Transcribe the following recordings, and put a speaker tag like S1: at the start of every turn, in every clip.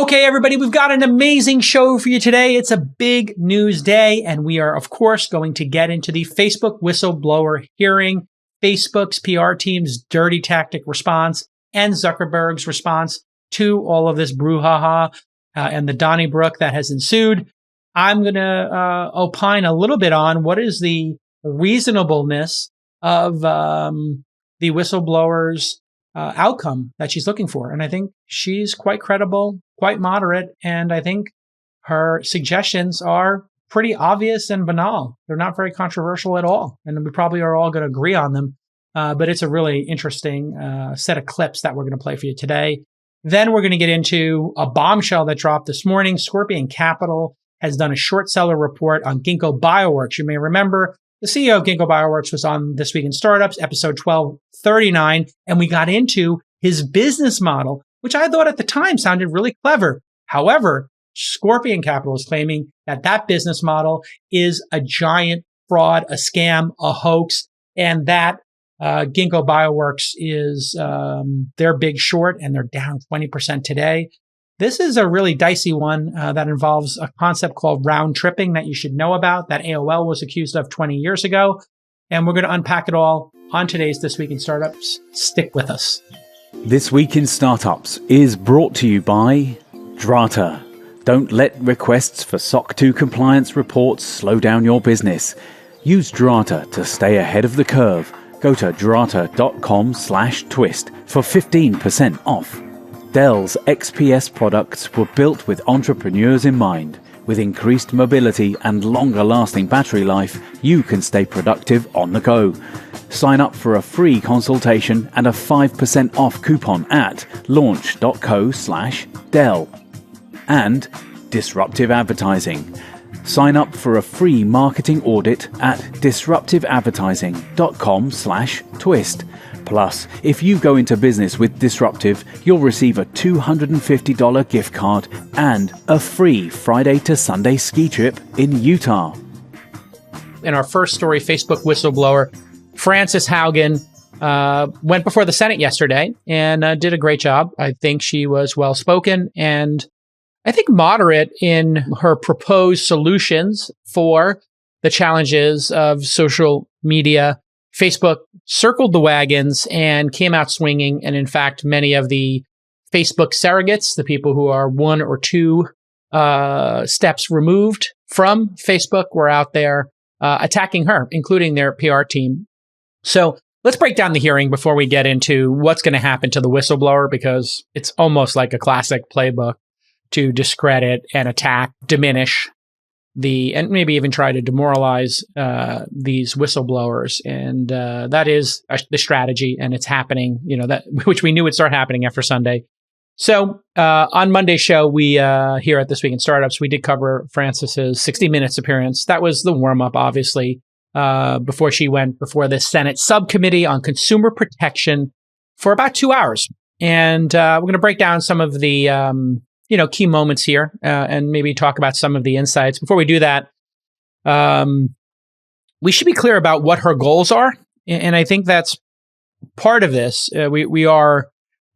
S1: Okay, everybody, we've got an amazing show for you today. It's a big news day, and we are, of course, going to get into the Facebook whistleblower hearing, Facebook's PR team's dirty tactic response, and Zuckerberg's response to all of this brouhaha and the Donnybrook that has ensued. I'm going to opine a little bit on what is the reasonableness of the whistleblower's outcome that she's looking for. And I think she's quite credible, quite moderate, and I think her suggestions are pretty obvious and banal. They're not very controversial at all, and we probably are all going to agree on them. But it's a really interesting set of clips that we're going to play for you today. Then we're going to get into a bombshell that dropped this morning. Scorpion Capital has done a short seller report on Ginkgo Bioworks. You may remember the CEO of Ginkgo Bioworks was on This Week in Startups, episode 1239, and we got into his business model, which I thought at the time sounded really clever. However, Scorpion Capital is claiming that that business model is a giant fraud, a scam, a hoax, and that Ginkgo Bioworks is their big short, and they're down 20% today. This is a really dicey one that involves a concept called round tripping that you should know about, that AOL was accused of 20 years ago. And we're going to unpack it all on today's This Week in Startups. Stick with us.
S2: This Week in Startups is brought to you by Drata. Don't let requests for SOC 2 compliance reports slow down your business. Use Drata to stay ahead of the curve. Go to drata.com/twist for 15% off. Dell's XPS products were built with entrepreneurs in mind. With increased mobility and longer-lasting battery life, you can stay productive on the go. Sign up for a free consultation and a 5% off coupon at launch.co/Dell. And Disruptive Advertising. Sign up for a free marketing audit at disruptiveadvertising.com/twist. Plus, if you go into business with Disruptive, you'll receive a $250 gift card and a free Friday to Sunday ski trip in Utah.
S1: In our first story, Facebook whistleblower Frances Haugen went before the Senate yesterday and did a great job. I think she was well-spoken and I think moderate in her proposed solutions for the challenges of social media. Facebook circled the wagons and came out swinging. And in fact, many of the Facebook surrogates, the people who are one or two steps removed from Facebook, were out there attacking her, including their PR team. So let's break down the hearing before we get into what's going to happen to the whistleblower, because it's almost like a classic playbook to discredit and attack, diminish and maybe even try to demoralize these whistleblowers. And that is the strategy, and it's happening, which we knew would start happening after Sunday. So on Monday's show, we here at This Week in Startups, we did cover Frances's 60 Minutes appearance. That was the warm-up, obviously, before she went before the Senate Subcommittee on Consumer Protection for about 2 hours. And we're going to break down some of the key moments here, and maybe talk about some of the insights. Before we do that, we should be clear about what her goals are. And I think that's part of this. We are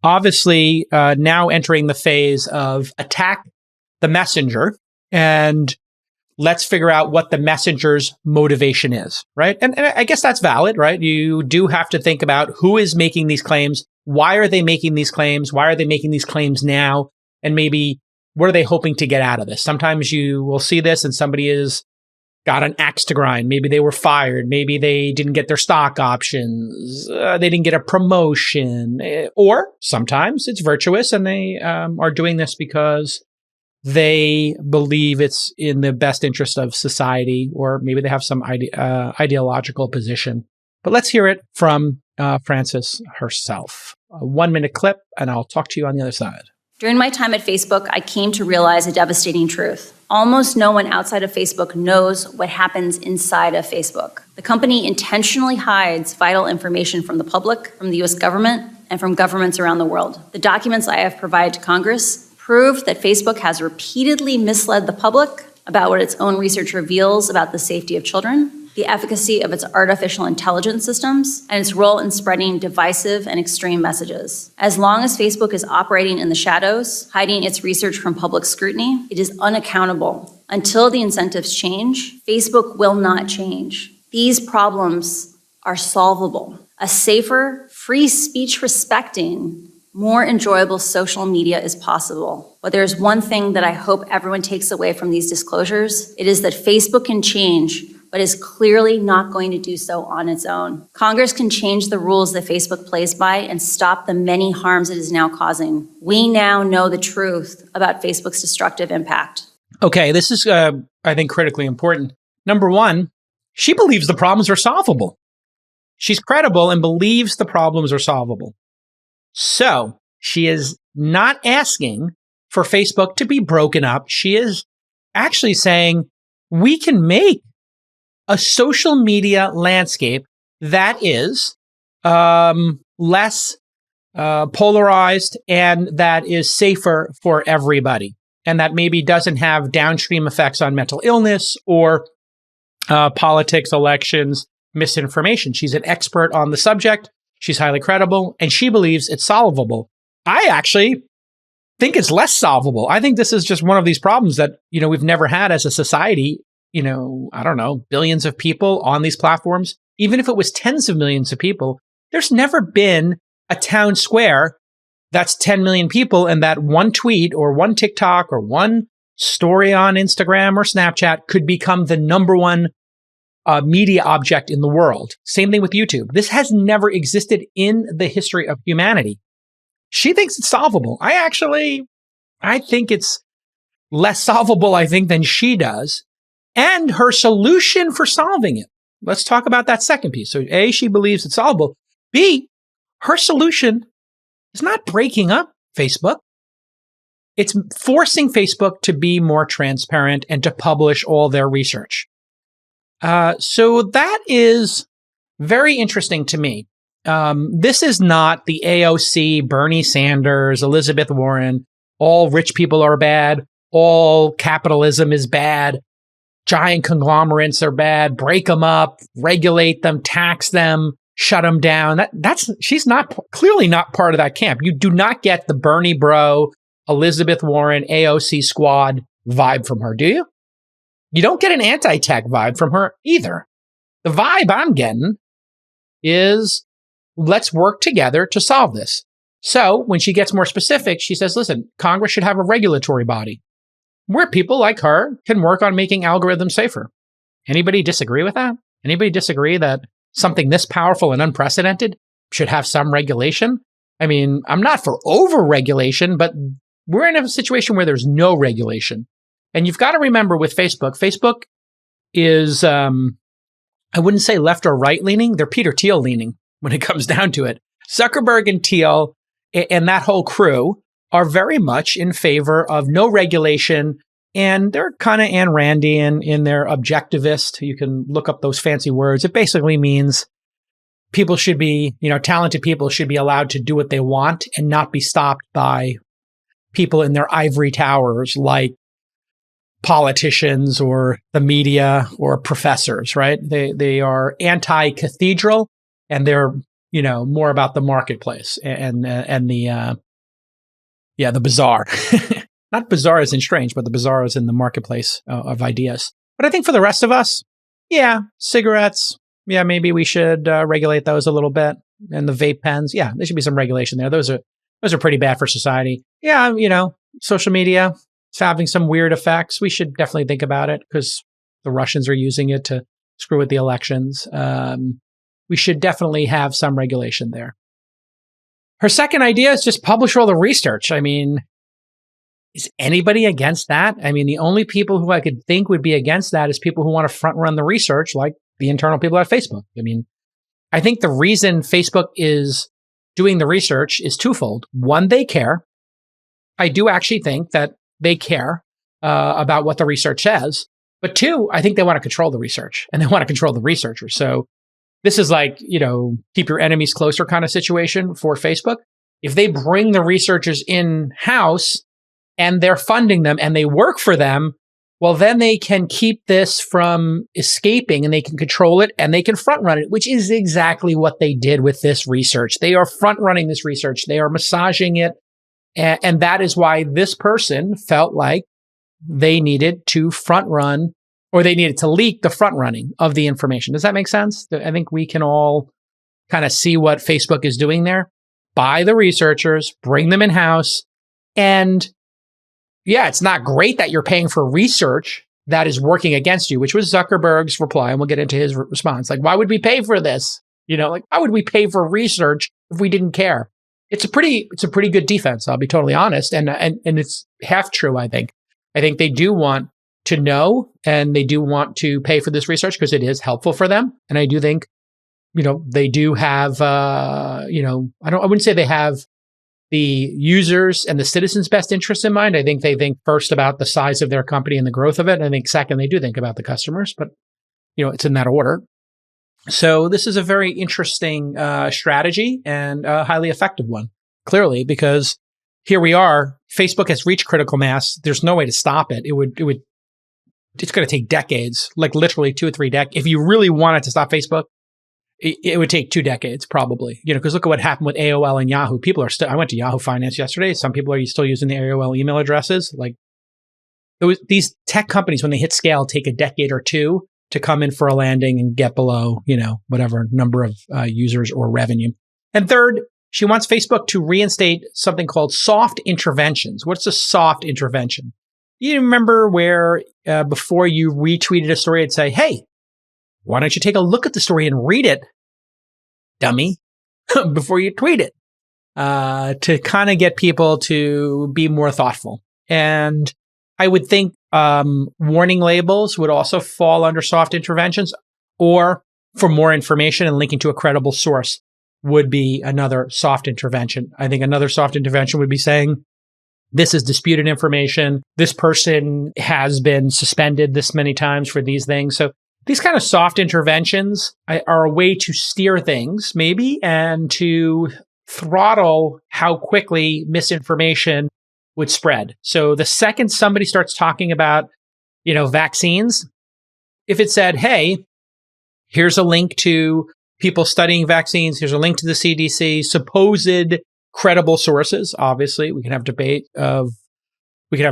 S1: obviously now entering the phase of attack the messenger, and let's figure out what the messenger's motivation is, right? And I guess that's valid, right? You do have to think about who is making these claims. Why are they making these claims? Why are they making these claims now? And maybe what are they hoping to get out of this? Sometimes you will see this and somebody has got an axe to grind. Maybe they were fired. Maybe they didn't get their stock options. They didn't get a promotion. Or sometimes it's virtuous and they are doing this because they believe it's in the best interest of society, or maybe they have some ideological position. But let's hear it from Frances herself. A 1-minute clip, and I'll talk to you on the other side.
S3: During my time at Facebook, I came to realize a devastating truth. Almost no one outside of Facebook knows what happens inside of Facebook. The company intentionally hides vital information from the public, from the US government, and from governments around the world. The documents I have provided to Congress prove that Facebook has repeatedly misled the public about what its own research reveals about the safety of children, the efficacy of its artificial intelligence systems, and its role in spreading divisive and extreme messages. As long as Facebook is operating in the shadows, hiding its research from public scrutiny, it is unaccountable. Until the incentives change, Facebook will not change. These problems are solvable. A safer, free speech respecting, more enjoyable social media is possible. But there's one thing that I hope everyone takes away from these disclosures. It is that Facebook can change, but is clearly not going to do so on its own. Congress can change the rules that Facebook plays by and stop the many harms it is now causing. We now know the truth about Facebook's destructive impact.
S1: Okay, this is, I think, critically important. Number one, she believes the problems are solvable. She's credible and believes the problems are solvable. So she is not asking for Facebook to be broken up. She is actually saying we can make a social media landscape that is less polarized and that is safer for everybody, and that maybe doesn't have downstream effects on mental illness or politics, elections, misinformation. She's an expert on the subject. She's highly credible, and she believes it's solvable. I actually think it's less solvable. I think this is just one of these problems that, we've never had as a society. I don't know, billions of people on these platforms. Even if it was tens of millions of people, there's never been a town square that's 10 million people, and that one tweet or one TikTok or one story on Instagram or Snapchat could become the number one media object in the world. Same thing with YouTube. This has never existed in the history of humanity. She thinks it's solvable. I think it's less solvable, than she does. And her solution for solving it. Let's talk about that second piece. So A, she believes it's solvable. B, her solution is not breaking up Facebook. It's forcing Facebook to be more transparent and to publish all their research. So that is very interesting to me. This is not the AOC, Bernie Sanders, Elizabeth Warren, all rich people are bad, all capitalism is bad, giant conglomerates are bad, break them up, regulate them, tax them, shut them down. She's clearly not part of that camp. You do not get the Bernie bro, Elizabeth Warren, AOC squad vibe from her, do you? You don't get an anti-tech vibe from her either. The vibe I'm getting is, let's work together to solve this. So when she gets more specific, she says, listen, Congress should have a regulatory body where people like her can work on making algorithms safer. Anybody disagree with that? Anybody disagree that something this powerful and unprecedented should have some regulation? I mean, I'm not for over-regulation, but we're in a situation where there's no regulation. And you've got to remember with Facebook is, I wouldn't say left or right leaning. They're Peter Thiel leaning when it comes down to it. Zuckerberg and Thiel and that whole crew are very much in favor of no regulation. And they're kind of Ayn Randian in their objectivist. You can look up those fancy words. It basically means people should be, talented people should be allowed to do what they want and not be stopped by people in their ivory towers like politicians or the media or professors, right? They are anti-cathedral, and they're, more about the marketplace and the bazaar. Not bizarre as in strange, but the bazaar is in the marketplace of ideas. But I think for the rest of us, cigarettes, maybe we should regulate those a little bit. And the vape pens, there should be some regulation there. Those are pretty bad for society. Social media, it's having some weird effects. We should definitely think about it because the Russians are using it to screw with the elections. We should definitely have some regulation there. Her second idea is just publish all the research. I mean, is anybody against that? I mean, the only people who I could think would be against that is people who want to front run the research, like the internal people at Facebook. I mean, I think the reason Facebook is doing the research is twofold. One, they care. I do actually think that they care about what the research says. But two, I think they want to control the research and they want to control the researchers. So this is like, keep your enemies closer kind of situation for Facebook. If they bring the researchers in-house and they're funding them and they work for them, well, then they can keep this from escaping and they can control it and they can front run it, which is exactly what they did with this research. They are front running this research. They are massaging it. And that is why this person felt like they needed to front run, or they needed to leak the front running of the information. Does that make sense? I think we can all kind of see what Facebook is doing there. Buy the researchers, bring them in-house. And yeah, it's not great that you're paying for research that is working against you, which was Zuckerberg's reply. And we'll get into his response. Like, why would we pay for this? Like, why would we pay for research if we didn't care? It's a pretty good defense. I'll be totally honest. And it's half true, I think. I think they do want to know and they do want to pay for this research because it is helpful for them. And I do think, they do have, I wouldn't say they have the users and the citizens' best interest in mind. I think they think first about the size of their company and the growth of it. And I think second, they do think about the customers, but it's in that order. So this is a very interesting strategy and a highly effective one, clearly, because here we are. Facebook has reached critical mass. There's no way to stop it. It's going to take decades, like literally 2 or 3 decades. If you really wanted to stop Facebook, it would take 2 decades probably, because look at what happened with AOL and Yahoo. People are still, I went to Yahoo Finance yesterday. Some people are still using the AOL email addresses. Like these tech companies, when they hit scale, take a decade or two to come in for a landing and get below, whatever number of users or revenue. And third, she wants Facebook to reinstate something called soft interventions. What's a soft intervention? You remember where before you retweeted a story, it'd say, hey, why don't you take a look at the story and read it, dummy, before you tweet it, to kind of get people to be more thoughtful. And I would think warning labels would also fall under soft interventions, or for more information and linking to a credible source would be another soft intervention. I think another soft intervention would be saying, this is disputed information. This person has been suspended this many times for these things. So these kind of soft interventions are a way to steer things, maybe, and to throttle how quickly misinformation would spread. So the second somebody starts talking about, vaccines, if it said, hey, here's a link to people studying vaccines, here's a link to the CDC, supposed credible sources, obviously, we can have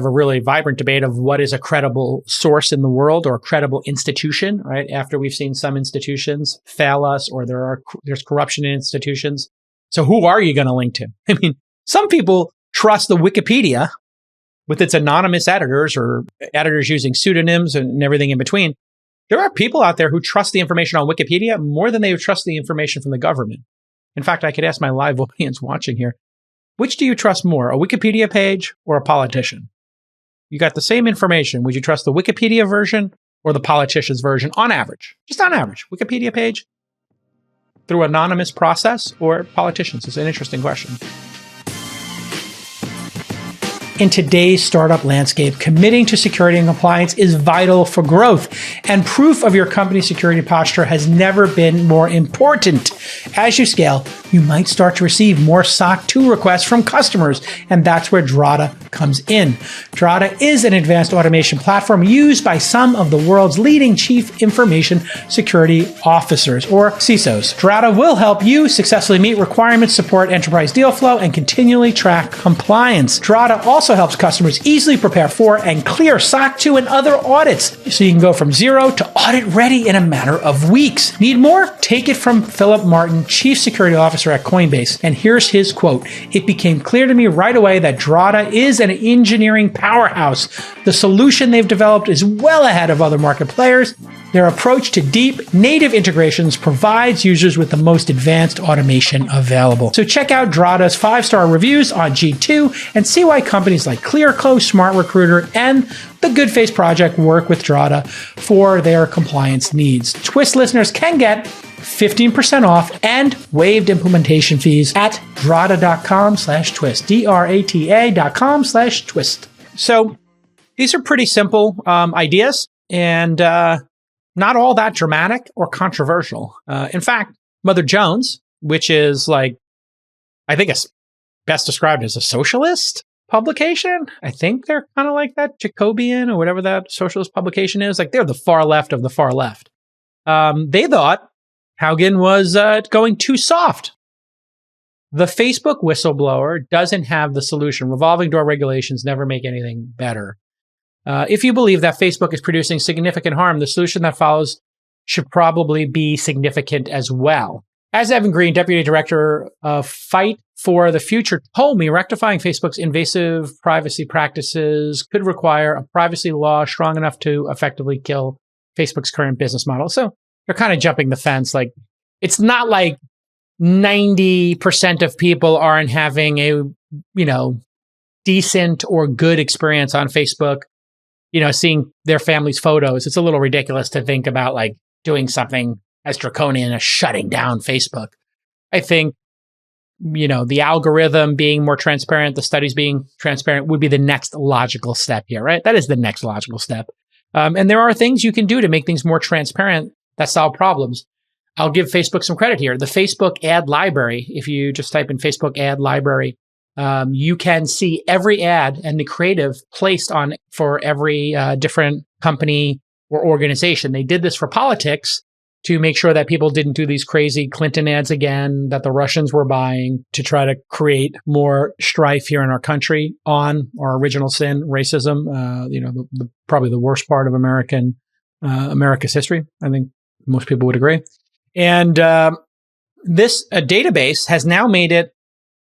S1: a really vibrant debate of what is a credible source in the world or a credible institution, right? After we've seen some institutions fail us or there's corruption in institutions. So who are you going to link to? I mean, some people trust the Wikipedia with its anonymous editors or editors using pseudonyms and everything in between. There are people out there who trust the information on Wikipedia more than they trust the information from the government. In fact, I could ask my live audience watching here, which do you trust more, a Wikipedia page or a politician? You got the same information. Would you trust the Wikipedia version or the politician's version on average? Just on average. Wikipedia page through anonymous process or politicians? It's an interesting question. In today's startup landscape, committing to security and compliance is vital for growth, and proof of your company's security posture has never been more important. As you scale, you might start to receive more SOC 2 requests from customers, and that's where Drata comes in. Drata is an advanced automation platform used by some of the world's leading chief information security officers, or CISOs. Drata will help you successfully meet requirements, support enterprise deal flow, and continually track compliance. Drata also helps customers easily prepare for and clear SOC 2 and other audits, so you can go from zero to audit ready in a matter of weeks. Need more? Take it from Philip Martin, Chief Security Officer at Coinbase. And here's his quote. It became clear to me right away that Drata is an engineering powerhouse. The solution they've developed is well ahead of other market players. Their approach to deep native integrations provides users with the most advanced automation available. So check out Drata's 5-star reviews on G2 and see why companies like ClearClose, Smart Recruiter, and the Good Face Project work with Drata for their compliance needs. Twist listeners can get 15% off and waived implementation fees at drata.com/twist, DRATA.com/twist. So these are pretty simple ideas and not all that dramatic or controversial. In fact, Mother Jones, which is like, I think it's best described as a socialist publication. I think they're kind of like that Jacobian or whatever that socialist publication is. Like they're the far left of the far left. They thought Haugen was going too soft. The Facebook whistleblower doesn't have the solution. Revolving door regulations never make anything better. If you believe that Facebook is producing significant harm, the solution that follows should probably be significant as well. As Evan Green, Deputy Director of Fight for the Future, told me, rectifying Facebook's invasive privacy practices could require a privacy law strong enough to effectively kill Facebook's current business model. So they're kind of jumping the fence. Like, it's not like 90% of people aren't having a, decent or good experience on Facebook, seeing their family's photos. It's a little ridiculous to think about like doing something as draconian as shutting down Facebook. I think, the algorithm being more transparent, the studies being transparent would be the next logical step here, right? That is the next logical step. And there are things you can do to make things more transparent that solve problems. I'll give Facebook some credit here. The Facebook ad library, if you just type in Facebook ad library, you can see every ad and the creative placed on for every different company or organization. They did this for politics to make sure that people didn't do these crazy Clinton ads again that the Russians were buying to try to create more strife here in our country on our original sin, racism, probably the worst part of America's history. I think most people would agree. And this database has now made it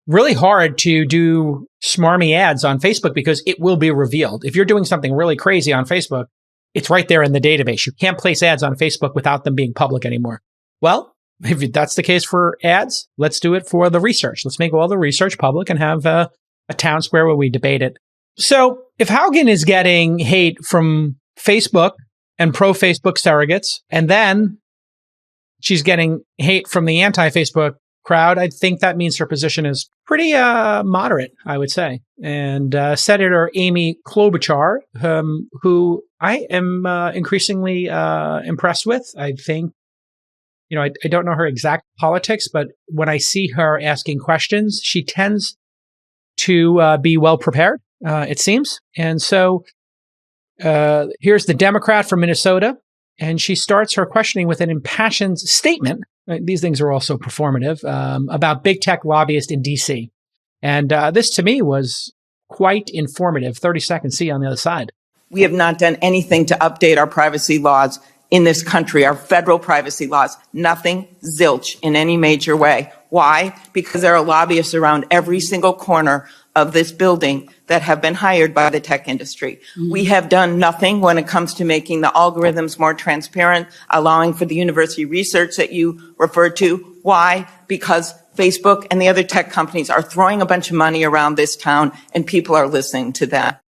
S1: really hard to do smarmy ads on Facebook because it will be revealed. If you're doing something really crazy on Facebook, it's right there in the database. You can't place ads on Facebook without them being public anymore. Well, if that's the case for ads, let's do it for the research. Let's make all the research public and have a town square where we debate it. So if Haugen is getting hate from Facebook and pro-Facebook surrogates, and then she's getting hate from the anti-Facebook crowd, I think that means her position is pretty moderate, I would say. And Senator Amy Klobuchar, who I am increasingly impressed with. I think, I don't know her exact politics, but when I see her asking questions, she tends to be well prepared, it seems. And so here's the Democrat from Minnesota. And she starts her questioning with an impassioned statement. These things are also performative, about big tech lobbyists in D.C. And this to me was quite informative. 30 seconds, see you on the other side.
S4: We have not done anything to update our privacy laws in this country, our federal privacy laws. Nothing, zilch, in any major way. Why? Because there are lobbyists around every single corner of this building that have been hired by the tech industry. Mm-hmm. We have done nothing when it comes to making the algorithms more transparent, allowing for the university research that you referred to. Why? Because Facebook and the other tech companies are throwing a bunch of money around this town and people are listening to that.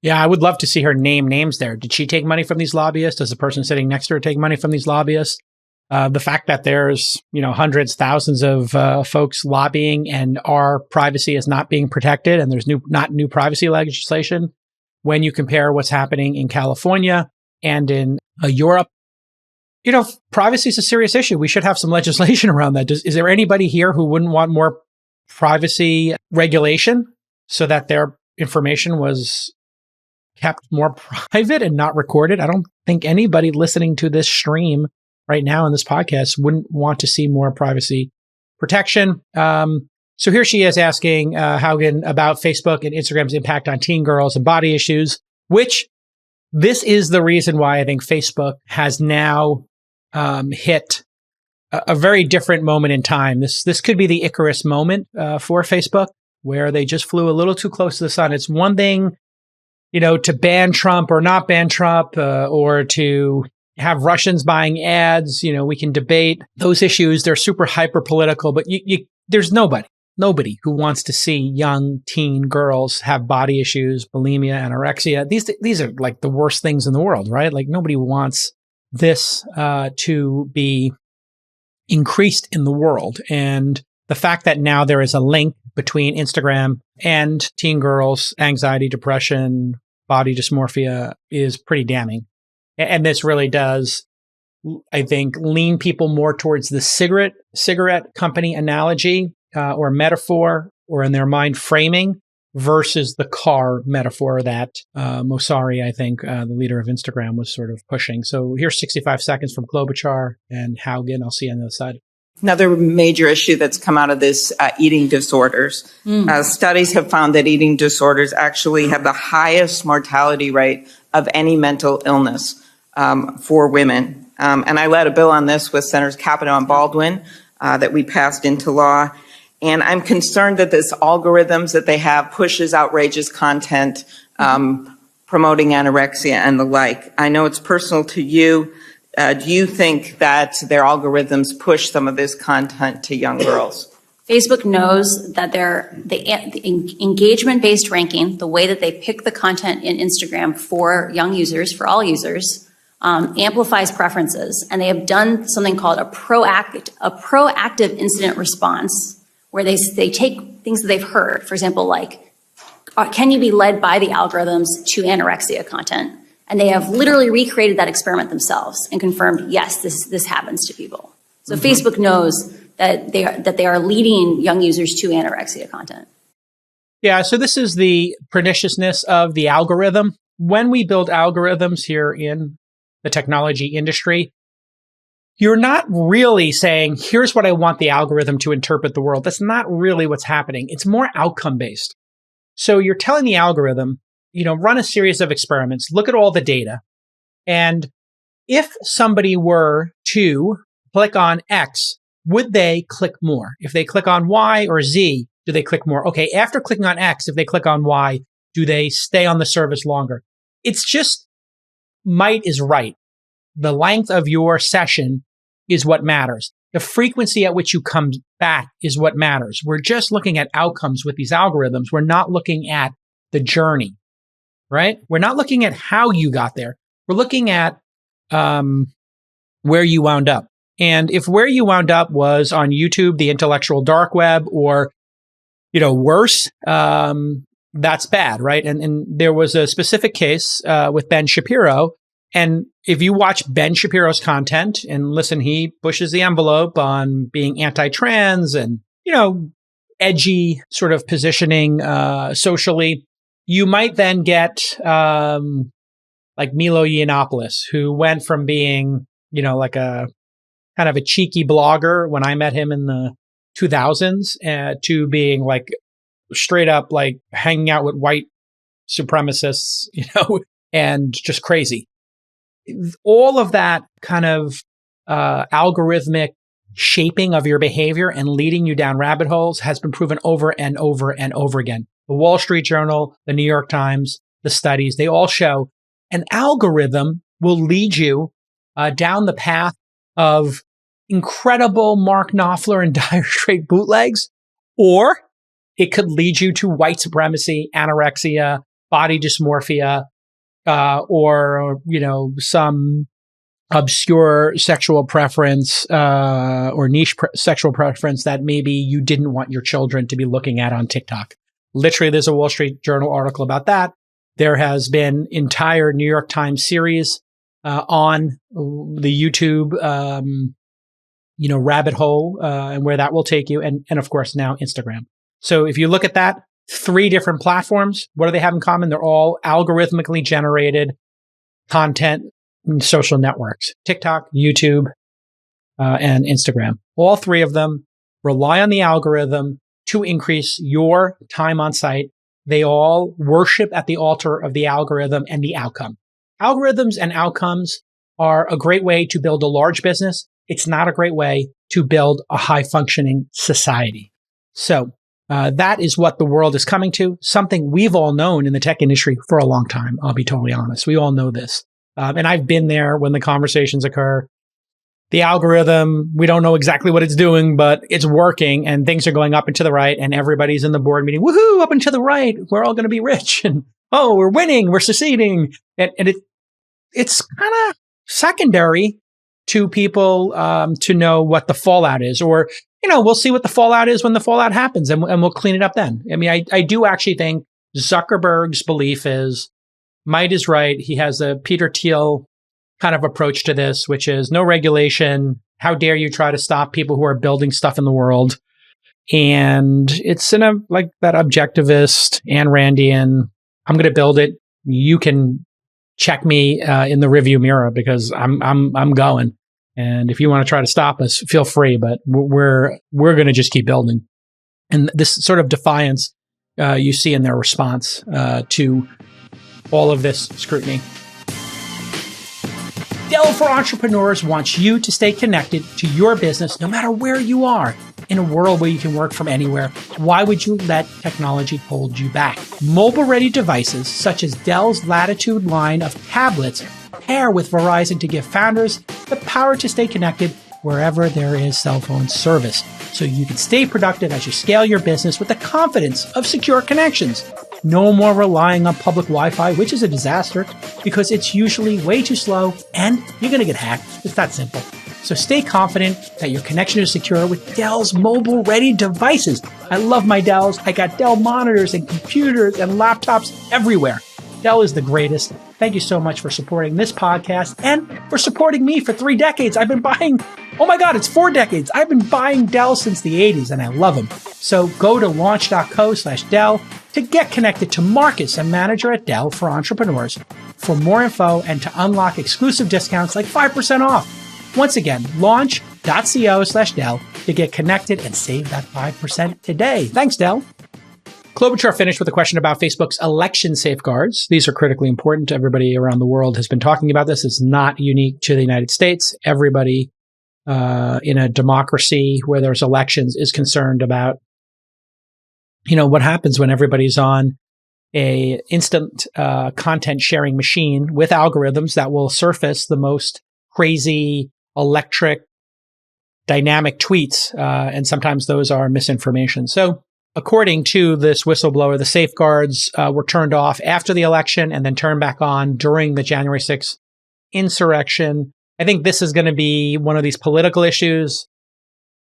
S1: Yeah, I would love to see her name names there. Did she take money from these lobbyists? Does the person sitting next to her take money from these lobbyists? The fact that there's, hundreds, thousands of folks lobbying and our privacy is not being protected and there's not new privacy legislation when you compare what's happening in California and in Europe. Privacy is a serious issue. We should have some legislation around that. Is there anybody here who wouldn't want more privacy regulation so that their information was kept more private and not recorded? I don't think anybody listening to this stream right now in this podcast wouldn't want to see more privacy protection. So here she is asking Haugen about Facebook and Instagram's impact on teen girls and body issues, which this is the reason why I think Facebook has now hit a very different moment in time. This could be the Icarus moment for Facebook, where they just flew a little too close to the sun. It's one thing, to ban Trump or not ban Trump, or to have Russians buying ads. We can debate those issues. They're super hyper political, but there's nobody who wants to see young teen girls have body issues, bulimia, anorexia. These are like the worst things in the world, right? Like nobody wants this to be increased in the world. And the fact that now there is a link between Instagram and teen girls' anxiety, depression, body dysmorphia is pretty damning. And this really does, I think, lean people more towards the cigarette company analogy or metaphor, or in their mind framing, versus the car metaphor that Mosseri, I think, the leader of Instagram, was sort of pushing. So here's 65 seconds from Klobuchar and Haugen. I'll see you on the other side.
S4: Another major issue that's come out of this, eating disorders. Studies have found that eating disorders actually have the highest mortality rate of any mental illness for women. And I led a bill on this with Senators Capito and Baldwin that we passed into law. And I'm concerned that this algorithms that they have pushes outrageous content, promoting anorexia and the like. I know it's personal to you. Do you think that their algorithms push some of this content to young girls?
S3: Facebook knows that the engagement-based ranking, the way that they pick the content in Instagram for young users, for all users, amplifies preferences. And they have done something called a proactive incident response, where they take things that they've heard, for example, like, can you be led by the algorithms to anorexia content? And they have literally recreated that experiment themselves and confirmed, yes, this happens to people. So Facebook knows that they are leading young users to anorexia content.
S1: Yeah, so this is the perniciousness of the algorithm. When we build algorithms here in the technology industry, you're not really saying, here's what I want the algorithm to interpret the world. That's not really what's happening. It's more outcome-based. So you're telling the algorithm, run a series of experiments, look at all the data. And if somebody were to click on X, would they click more? If they click on Y or Z, do they click more? Okay, after clicking on X, if they click on Y, do they stay on the service longer? It's just might is right. The length of your session is what matters. The frequency at which you come back is what matters. We're just looking at outcomes with these algorithms. We're not looking at the journey, right? We're not looking at how you got there. We're looking at where you wound up. And if where you wound up was on YouTube, the intellectual dark web, or, worse, that's bad, right? And there was a specific case with Ben Shapiro. And if you watch Ben Shapiro's content and listen, he pushes the envelope on being anti-trans and, edgy sort of positioning socially. You might then get like Milo Yiannopoulos, who went from being, like a kind of a cheeky blogger when I met him in the 2000s to being like straight up like hanging out with white supremacists, and just crazy. All of that kind of algorithmic shaping of your behavior and leading you down rabbit holes has been proven over and over and over again. The Wall Street Journal, the New York Times, the studies, they all show an algorithm will lead you down the path of incredible Mark Knopfler and Dire Straits bootlegs, or it could lead you to white supremacy, anorexia, body dysmorphia, or, some obscure sexual preference, or niche sexual preference that maybe you didn't want your children to be looking at on TikTok. Literally, there's a Wall Street Journal article about that. There has been entire New York Times series on the YouTube, rabbit hole, and where that will take you. And of course, now Instagram. So if you look at that, 3 different platforms, what do they have in common? They're all algorithmically generated content social networks: TikTok, YouTube, and Instagram. All 3 of them rely on the algorithm to increase your time on site. They all worship at the altar of the algorithm and the outcome. Algorithms and outcomes are a great way to build a large business. It's not a great way to build a high-functioning society. So that is what the world is coming to, something we've all known in the tech industry for a long time. I'll be totally honest. We all know this. And I've been there when the conversations occur. The algorithm, we don't know exactly what it's doing, but it's working and things are going up and to the right, and everybody's in the board meeting. Woohoo, up and to the right. We're all going to be rich. And oh, we're winning. We're seceding. And it's kind of secondary to people to know what the fallout is, or, we'll see what the fallout is when the fallout happens, and we'll clean it up then. I mean, I do actually think Zuckerberg's belief is might is right. He has a Peter Thiel kind of approach to this, which is no regulation. How dare you try to stop people who are building stuff in the world? And it's in a like that objectivist Ayn Randian, I'm going to build it. You can check me in the review mirror because I'm going. And if you want to try to stop us, feel free. But we're going to just keep building. And this sort of defiance you see in their response to all of this scrutiny. Dell for Entrepreneurs wants you to stay connected to your business no matter where you are. In a world where you can work from anywhere, why would you let technology hold you back? Mobile-ready devices such as Dell's Latitude line of tablets pair with Verizon to give founders the power to stay connected wherever there is cell phone service, so you can stay productive as you scale your business with the confidence of secure connections. No more relying on public Wi-Fi, which is a disaster because it's usually way too slow and you're going to get hacked. It's that simple. So stay confident that your connection is secure with Dell's mobile-ready devices. I love my Dells. I got Dell monitors and computers and laptops everywhere. Dell is the greatest. Thank you so much for supporting this podcast and for supporting me for 3 decades. I've been buying, oh my God, it's 4 decades. I've been buying Dell since the 80s and I love them. So go to launch.co/Dell to get connected to Marcus, a manager at Dell for Entrepreneurs, for more info and to unlock exclusive discounts like 5% off. Once again, launch.co/Dell to get connected and save that 5% today. Thanks, Dell. Klobuchar finished with a question about Facebook's election safeguards. These are critically important. Everybody around the world has been talking about this. It's not unique to the United States. Everybody in a democracy where there's elections is concerned about, what happens when everybody's on a instant content sharing machine with algorithms that will surface the most crazy, electric, dynamic tweets. And sometimes those are misinformation. So according to this whistleblower, the safeguards were turned off after the election and then turned back on during the January 6th insurrection. I think this is going to be one of these political issues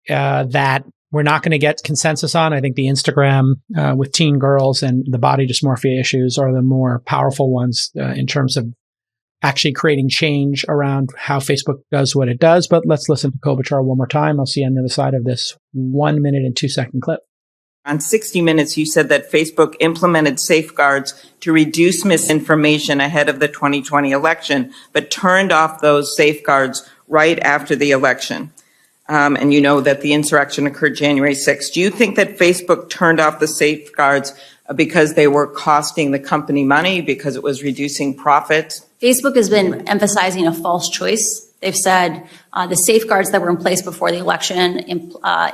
S1: that we're not going to get consensus on. I think the Instagram with teen girls and the body dysmorphia issues are the more powerful ones in terms of actually creating change around how Facebook does what it does. But let's listen to Klobuchar one more time. I'll see you on the other side of this 1 minute and 2 second clip.
S4: On 60 Minutes, you said that Facebook implemented safeguards to reduce misinformation ahead of the 2020 election, but turned off those safeguards right after the election. And you know that the insurrection occurred January 6th. Do you think that Facebook turned off the safeguards because they were costing the company money, because it was reducing profits?
S3: Facebook has been emphasizing a false choice. They've said the safeguards that were in place before the election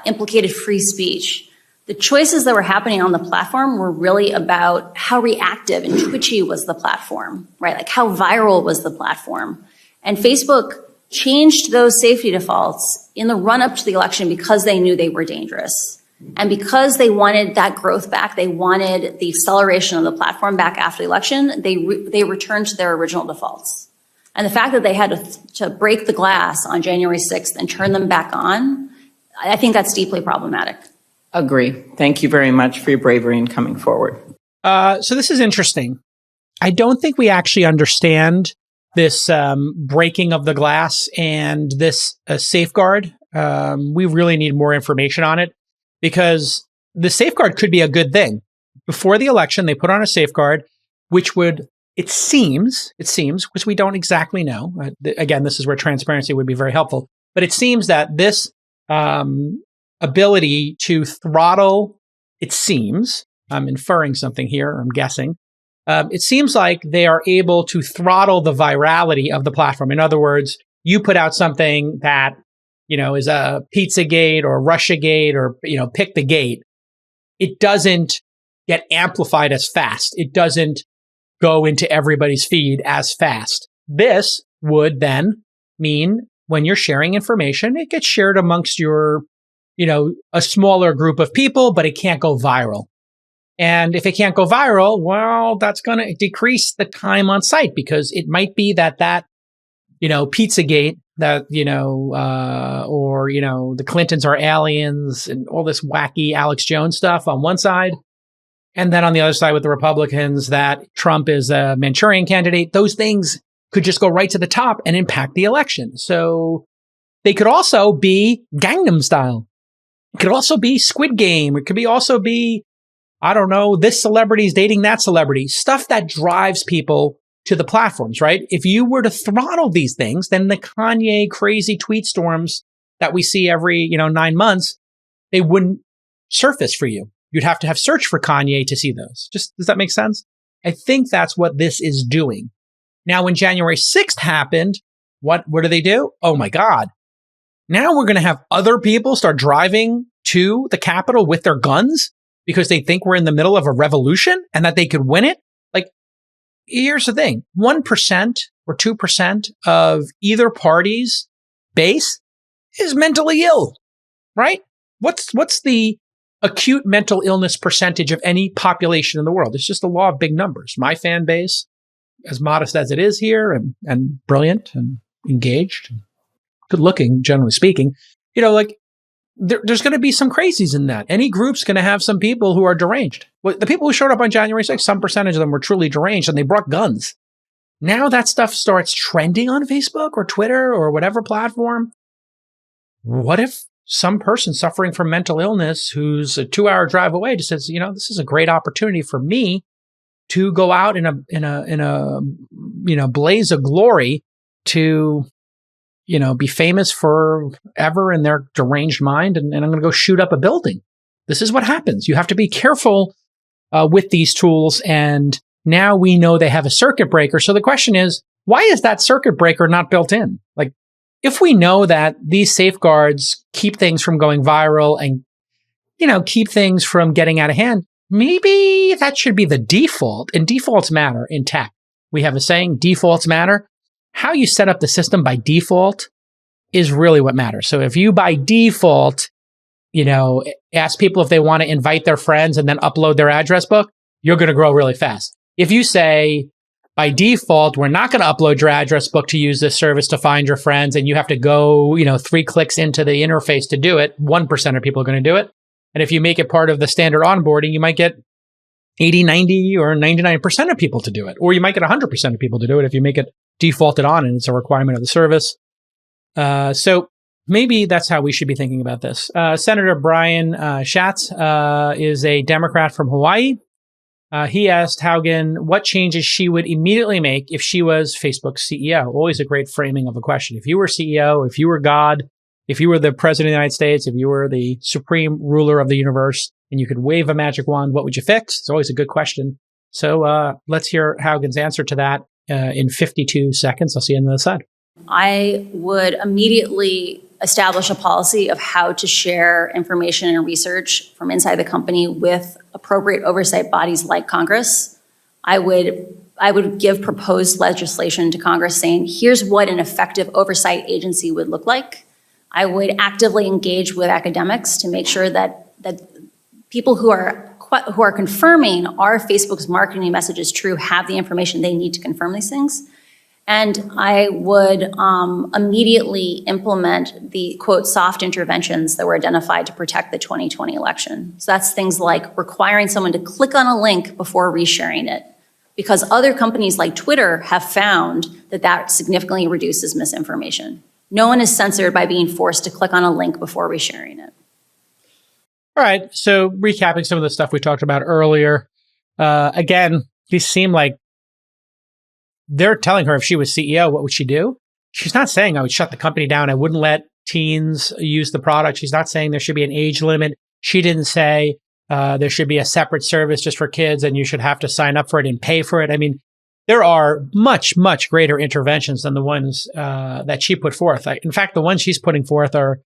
S3: implicated free speech. The choices that were happening on the platform were really about how reactive and twitchy was the platform, right? Like how viral was the platform. And Facebook changed those safety defaults in the run up to the election because they knew they were dangerous. And because they wanted that growth back, they wanted the acceleration of the platform back after the election, they returned to their original defaults. And the fact that they had to break the glass on January 6th and turn them back on, I think that's deeply problematic.
S4: Agree. Thank you very much for your bravery in coming forward.
S1: So this is interesting. I don't think we actually understand this breaking of the glass and this safeguard. We really need more information on it because the safeguard could be a good thing. Before the election, they put on a safeguard, which would, it seems, because we don't exactly know. Again, this is where transparency would be very helpful. But it seems that this ability to throttle, it seems, I'm inferring something here, I'm guessing, it seems like they are able to throttle the virality of the platform. In other words, you put out something that, is a Pizzagate or Russiagate or, pick the gate. It doesn't get amplified as fast. It doesn't go into everybody's feed as fast. This would then mean when you're sharing information, it gets shared amongst your a smaller group of people, but it can't go viral. And if it can't go viral, well, that's going to decrease the time on site because it might be that Pizzagate, that, or, the Clintons are aliens and all this wacky Alex Jones stuff on one side. And then on the other side with the Republicans, that Trump is a Manchurian candidate. Those things could just go right to the top and impact the election. So they could also be Gangnam Style. It could also be Squid Game. It could be also be, I don't know, this celebrity's dating that celebrity. Stuff that drives people to the platforms, right? If you were to throttle these things, then the Kanye crazy tweet storms that we see every, 9 months, they wouldn't surface for you. You'd have to have search for Kanye to see those. Does that make sense? I think that's what this is doing. Now, when January 6th happened, what do they do? Oh my God. Now we're going to have other people start driving to the Capitol with their guns because they think we're in the middle of a revolution and that they could win it. Like, here's the thing. 1% or 2% of either party's base is mentally ill, right? What's the acute mental illness percentage of any population in the world? It's just the law of big numbers. My fan base, as modest as it is here and brilliant and engaged, and good looking, generally speaking, there's going to be some crazies in that. Any group's going to have some people who are deranged. Well, the people who showed up on January 6th, some percentage of them were truly deranged and they brought guns. Now that stuff starts trending on Facebook or Twitter or whatever platform. What if some person suffering from mental illness who's a 2-hour drive away just says, this is a great opportunity for me to go out in a blaze of glory to, be famous forever in their deranged mind. And I'm going to go shoot up a building. This is what happens. You have to be careful with these tools. And now we know they have a circuit breaker. So the question is, why is that circuit breaker not built in? Like, if we know that these safeguards keep things from going viral and, keep things from getting out of hand, maybe that should be the default. And defaults matter in tech. We have a saying, defaults matter. How you set up the system by default is really what matters. So if you by default, ask people if they want to invite their friends and then upload their address book, you're going to grow really fast. If you say, by default, we're not going to upload your address book to use this service to find your friends, and you have to go, 3 clicks into the interface to do it, 1% of people are going to do it. And if you make it part of the standard onboarding, you might get 80, 90, or 99% of people to do it. Or you might get 100% of people to do it if you make it defaulted on and it's a requirement of the service. So maybe that's how we should be thinking about this. Senator Brian Schatz is a Democrat from Hawaii. He asked Haugen what changes she would immediately make if she was Facebook's CEO. Always a great framing of a question. If you were CEO, if you were God, if you were the president of the United States, if you were the supreme ruler of the universe, and you could wave a magic wand, what would you fix? It's always a good question. So let's hear Haugen's answer to that in 52 seconds. I'll see you on the other side.
S3: I would immediately establish a policy of how to share information and research from inside the company with appropriate oversight bodies like Congress. I would give proposed legislation to Congress saying, here's what an effective oversight agency would look like. I would actively engage with academics to make sure that people who are confirming are Facebook's marketing message is true have the information they need to confirm these things. And I would immediately implement the, quote, soft interventions that were identified to protect the 2020 election. So that's things like requiring someone to click on a link before resharing it, because other companies like Twitter have found that significantly reduces misinformation. No one is censored by being forced to click on a link before resharing it.
S1: All right. So recapping some of the stuff we talked about earlier. Again, these seem like they're telling her if she was CEO, what would she do? She's not saying I would shut the company down. I wouldn't let teens use the product. She's not saying there should be an age limit. She didn't say there should be a separate service just for kids and you should have to sign up for it and pay for it. I mean, there are much, much greater interventions than the ones that she put forth. In fact, the ones she's putting forth are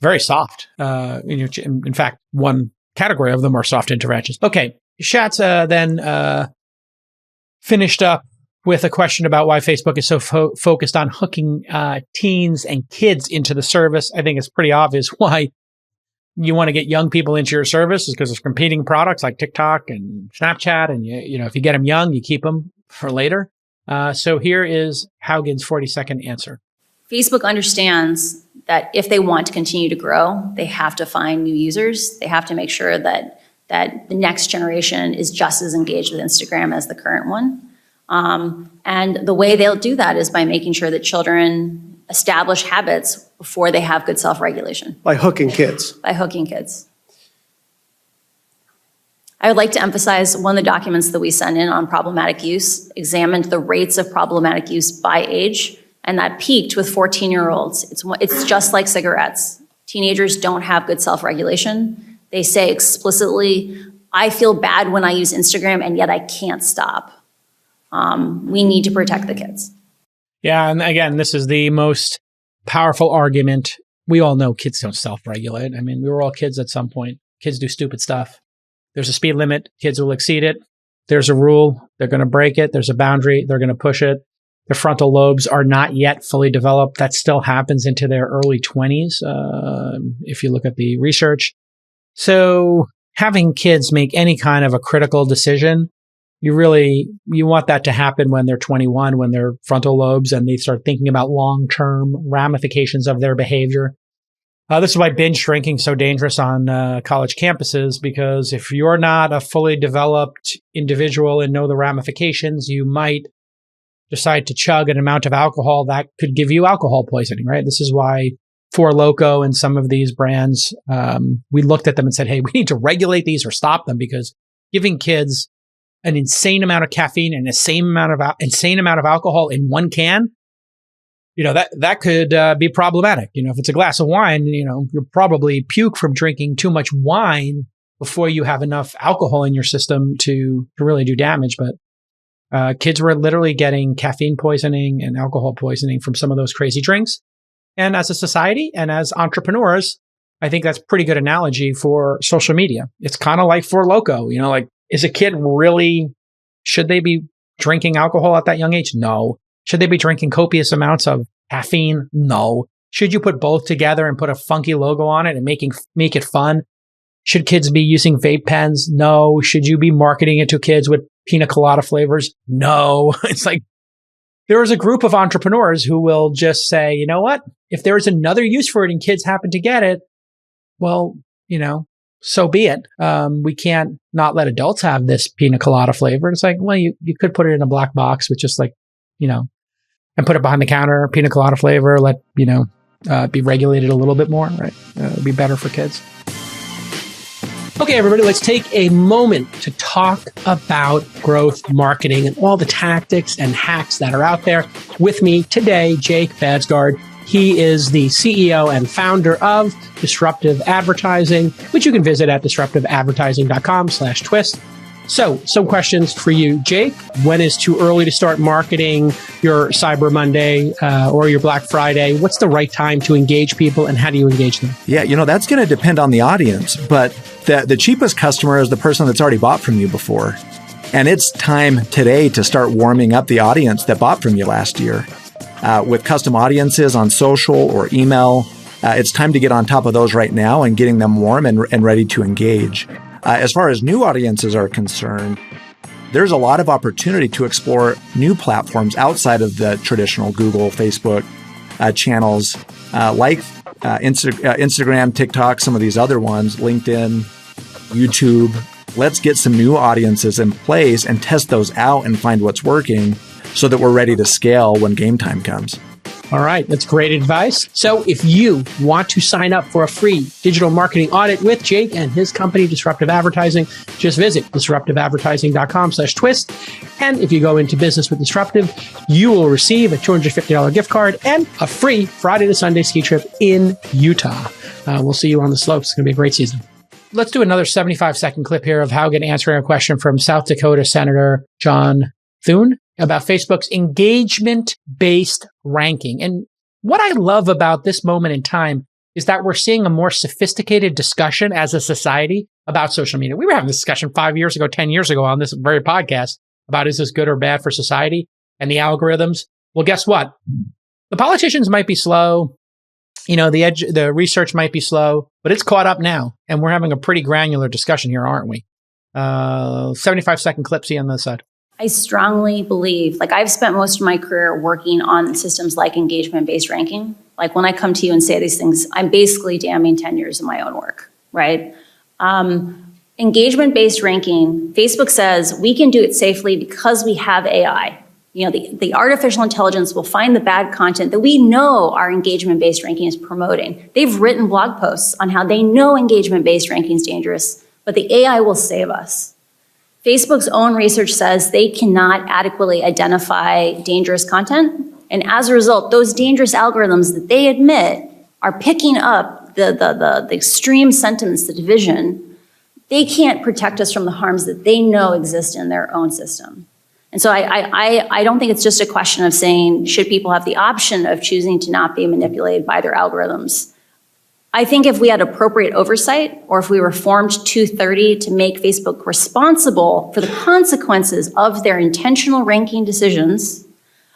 S1: very soft. In fact, one category of them are soft interventions. Okay. Schatz then finished up with a question about why Facebook is so focused on hooking teens and kids into the service. I think it's pretty obvious why you want to get young people into your service is because there's competing products like TikTok and Snapchat. And, if you get them young, you keep them for later. So here is Haugen's 40-second answer.
S3: Facebook understands that if they want to continue to grow, they have to find new users. They have to make sure that the next generation is just as engaged with Instagram as the current one. And the way they'll do that is by making sure that children establish habits before they have good self-regulation.
S5: By hooking kids.
S3: By hooking kids. I would like to emphasize one of the documents that we sent in on problematic use examined the rates of problematic use by age, and that peaked with 14-year-olds. It's just like cigarettes. Teenagers don't have good self-regulation. They say explicitly, I feel bad when I use Instagram, and yet I can't stop. We need to protect the kids.
S1: Yeah, and again, this is the most powerful argument. We all know kids don't self-regulate. I mean, we were all kids at some point. Kids do stupid stuff. There's a speed limit. Kids will exceed it. There's a rule. They're going to break it. There's a boundary. They're going to push it. Their frontal lobes are not yet fully developed. That still happens into their early 20s, if you look at the research. So having kids make any kind of a critical decision, you want that to happen when they're 21, when their frontal lobes and they start thinking about long-term ramifications of their behavior. This is why binge drinking is so dangerous on college campuses, because if you're not a fully developed individual and know the ramifications, you might decide to chug an amount of alcohol that could give you alcohol poisoning, right? This is why Four Loko and some of these brands, we looked at them and said, hey, we need to regulate these or stop them, because giving kids an insane amount of caffeine and insane amount of alcohol in one can, that could be problematic. If it's a glass of wine, you'll probably puke from drinking too much wine before you have enough alcohol in your system to really do damage. But kids were literally getting caffeine poisoning and alcohol poisoning from some of those crazy drinks. And as a society and as entrepreneurs, I think that's a pretty good analogy for social media. It's kind of like Four Loko, is a kid should they be drinking alcohol at that young age? No. Should they be drinking copious amounts of caffeine? No. Should you put both together and put a funky logo on it and make it fun? Should kids be using vape pens? No. Should you be marketing it to kids with pina colada flavors? No. It's like, there is a group of entrepreneurs who will just say, you know what? If there is another use for it and kids happen to get it, well, so be it. We can't not let adults have this pina colada flavor. It's like, well, you could put it in a black box with just and put it behind the counter, pina colada flavor, be regulated a little bit more, right? It'd be better for kids. Okay, everybody, let's take a moment to talk about growth marketing and all the tactics and hacks that are out there. With me today, Jake Badsgaard. He is the CEO and founder of Disruptive Advertising, which you can visit at disruptiveadvertising.com/twist. So, some questions for you, Jake. When is too early to start marketing your Cyber Monday or your Black Friday? What's the right time to engage people, and how do you engage them?
S6: Yeah, that's going to depend on the audience, but the cheapest customer is the person that's already bought from you before. And it's time today to start warming up the audience that bought from you last year. With custom audiences on social or email, it's time to get on top of those right now and getting them warm and ready to engage. As far as new audiences are concerned, there's a lot of opportunity to explore new platforms outside of the traditional Google, Facebook channels, like Instagram, TikTok, some of these other ones, LinkedIn, YouTube. Let's get some new audiences in place and test those out and find what's working so that we're ready to scale when game time comes.
S1: All right, that's great advice. So if you want to sign up for a free digital marketing audit with Jake and his company, Disruptive Advertising, just visit disruptiveadvertising.com/twist. And if you go into business with Disruptive, you will receive a $250 gift card and a free Friday to Sunday ski trip in Utah. We'll see you on the slopes. It's going to be a great season. Let's do another 75-second clip here of Haugen answering a question from South Dakota Senator John Thune about Facebook's engagement-based ranking. And what I love about this moment in time is that we're seeing a more sophisticated discussion as a society about social media. We were having this discussion 5 years ago, 10 years ago on this very podcast about, is this good or bad for society and the algorithms? Well, guess what? The politicians might be slow. The research might be slow, but it's caught up now. And we're having a pretty granular discussion here, aren't we? 75-second clip, see you on the other side.
S3: I strongly believe, I've spent most of my career working on systems like engagement-based ranking. When I come to you and say these things, I'm basically damning 10 years of my own work, right? Engagement-based ranking, Facebook says we can do it safely because we have AI. The artificial intelligence will find the bad content that we know our engagement-based ranking is promoting. They've written blog posts on how they know engagement-based ranking is dangerous, but the AI will save us. Facebook's own research says they cannot adequately identify dangerous content, and as a result, those dangerous algorithms that they admit are picking up the extreme sentiments, the division. They can't protect us from the harms that they know exist in their own system. And so I don't think it's just a question of saying, should people have the option of choosing to not be manipulated by their algorithms? I think if we had appropriate oversight, or if we reformed 230 to make Facebook responsible for the consequences of their intentional ranking decisions,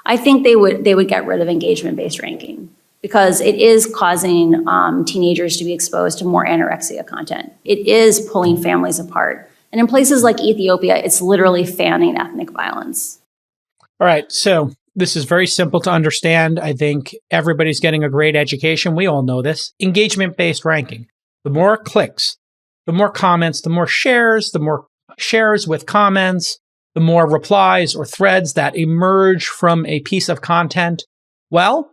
S3: I think they would get rid of engagement-based ranking, because it is causing teenagers to be exposed to more anorexia content. It is pulling families apart. And in places like Ethiopia, it's literally fanning ethnic violence.
S1: All right. So this is very simple to understand. I think everybody's getting a great education. We all know this. Engagement-based ranking. The more clicks, the more comments, the more shares with comments, the more replies or threads that emerge from a piece of content. Well,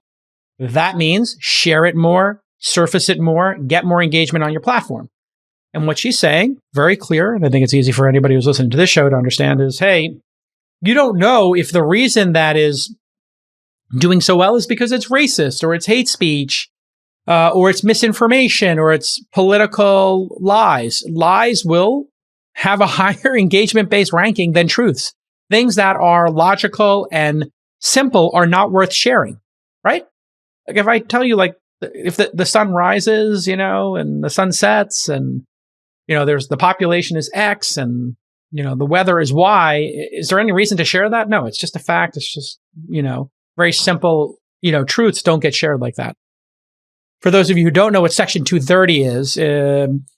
S1: that means share it more, surface it more, get more engagement on your platform. And what she's saying, very clear, and I think it's easy for anybody who's listening to this show to understand, is, hey, you don't know if the reason that is doing so well is because it's racist, or it's hate speech, or it's misinformation, or it's political lies. Lies will have a higher engagement-based ranking than truths. Things that are logical and simple are not worth sharing, right? Like if I tell you, like, if the sun rises, and the sun sets, and there's the population is X, and the weather is Y. Is there any reason to share that? No, it's just a fact. It's just very simple. Truths don't get shared like that. For those of you who don't know what Section 230 is,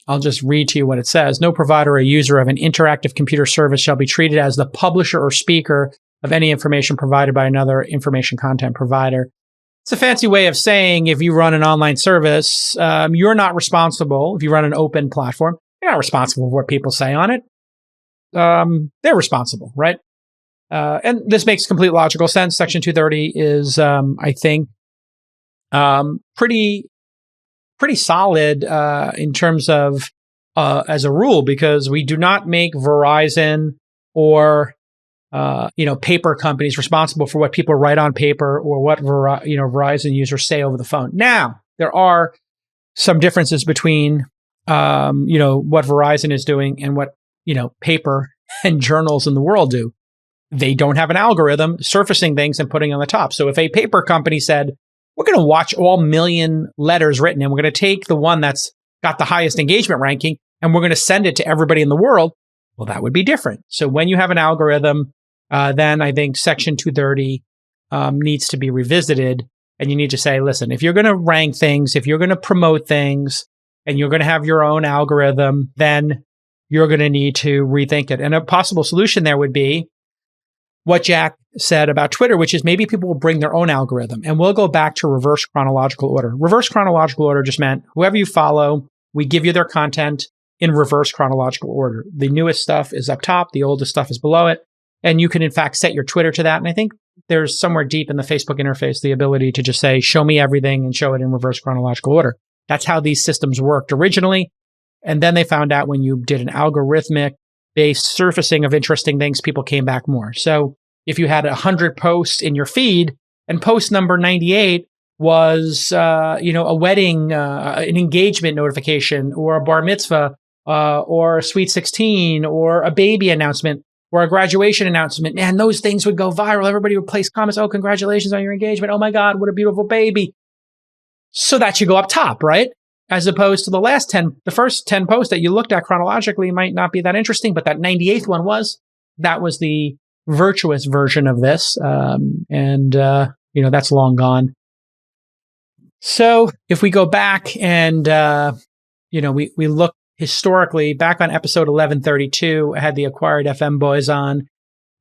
S1: I'll just read to you what it says. No provider or user of an interactive computer service shall be treated as the publisher or speaker of any information provided by another information content provider. It's a fancy way of saying if you run an online service, you're not responsible. If you run an open platform, you're not responsible for what people say on it. They're responsible, right? And this makes complete logical sense. Section 230 is, I think, pretty solid in terms of as a rule, because we do not make Verizon or paper companies responsible for what people write on paper or what Verizon users say over the phone. Now, there are some differences between what Verizon is doing and what paper and journals in the world do. They don't have an algorithm surfacing things and putting on the top. So if a paper company said, we're going to watch all million letters written, and we're going to take the one that's got the highest engagement ranking, and we're going to send it to everybody in the world, well, that would be different. So when you have an algorithm, then I think Section 230 needs to be revisited. And you need to say, listen, if you're going to rank things, if you're going to promote things, and you're going to have your own algorithm, then you're going to need to rethink it. And a possible solution there would be what Jack said about Twitter, which is maybe people will bring their own algorithm, and we'll go back to reverse chronological order. Reverse chronological order just meant whoever you follow, we give you their content in reverse chronological order. The newest stuff is up top, the oldest stuff is below it. And you can, in fact, set your Twitter to that. And I think there's somewhere deep in the Facebook interface the ability to just say, show me everything, and show it in reverse chronological order. That's how these systems worked originally. And then they found out when you did an algorithmic-based surfacing of interesting things, people came back more. So if you had 100 posts in your feed, and post number 98 was, a wedding, an engagement notification, or a bar mitzvah, or a sweet 16, or a baby announcement, or a graduation announcement, man, those things would go viral. Everybody would place comments. Oh, congratulations on your engagement. Oh my God, what a beautiful baby. So that should go up top, right? As opposed to the first 10 posts that you looked at chronologically might not be that interesting, but that 98th one was. That was the virtuous version of this. That's long gone. So if we go back and, we look historically back on episode 1132, I had the Acquired FM boys on,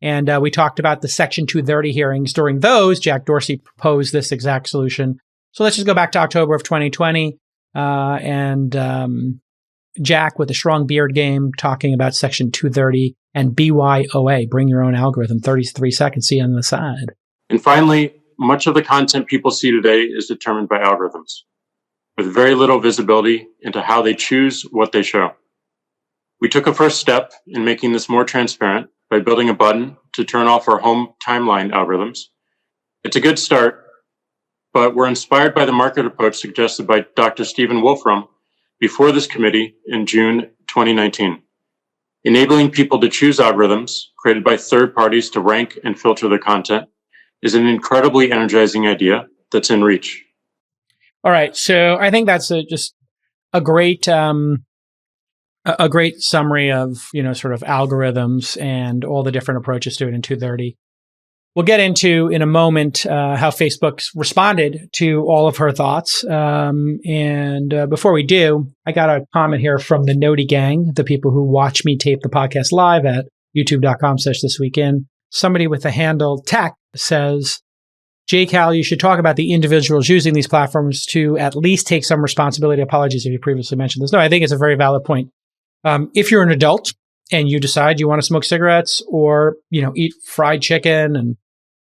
S1: and we talked about the Section 230 hearings. During those, Jack Dorsey proposed this exact solution. So let's just go back to October of 2020. Jack with a strong beard game talking about Section 230 and BYOA, bring your own algorithm, 33 seconds, see you on the side.
S5: And finally, much of the content people see today is determined by algorithms, with very little visibility into how they choose what they show. We took a first step in making this more transparent by building a button to turn off our home timeline algorithms. It's a good start, but we're inspired by the market approach suggested by Dr. Stephen Wolfram before this committee in June 2019. Enabling people to choose algorithms created by third parties to rank and filter the content is an incredibly energizing idea that's in reach.
S1: All right, so I think that's just a great summary of, sort of algorithms and all the different approaches to it in 230. We'll get into in a moment how Facebook's responded to all of her thoughts. And before we do, I got a comment here from the Noti Gang, the people who watch me tape the podcast live at youtube.com/thisweekin. Somebody with the handle Tech says, Cal, you should talk about the individuals using these platforms to at least take some responsibility. Apologies if you previously mentioned this. No, I think it's a very valid point. If you're an adult and you decide you want to smoke cigarettes or, eat fried chicken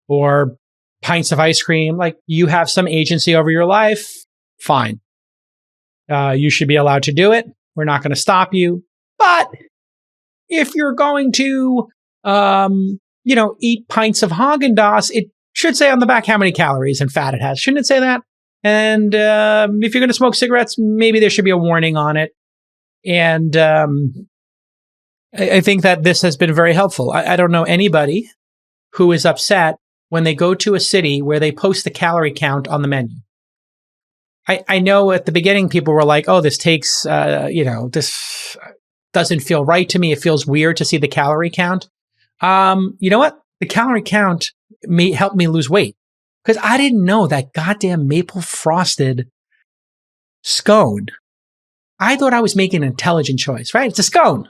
S1: or pints of ice cream, like you have some agency over your life, fine. You should be allowed to do it. We're not going to stop you. But if you're going to, eat pints of Haagen-Dazs, it should say on the back how many calories and fat it has. Shouldn't it say that? And if you're going to smoke cigarettes, maybe there should be a warning on it. And I think that this has been very helpful. I don't know anybody who is upset when they go to a city where they post the calorie count on the menu. I know at the beginning people were like, oh, this takes, this doesn't feel right to me. It feels weird to see the calorie count. You know what? The calorie count may help me lose weight because I didn't know that goddamn maple frosted scone. I thought I was making an intelligent choice, right? It's a scone.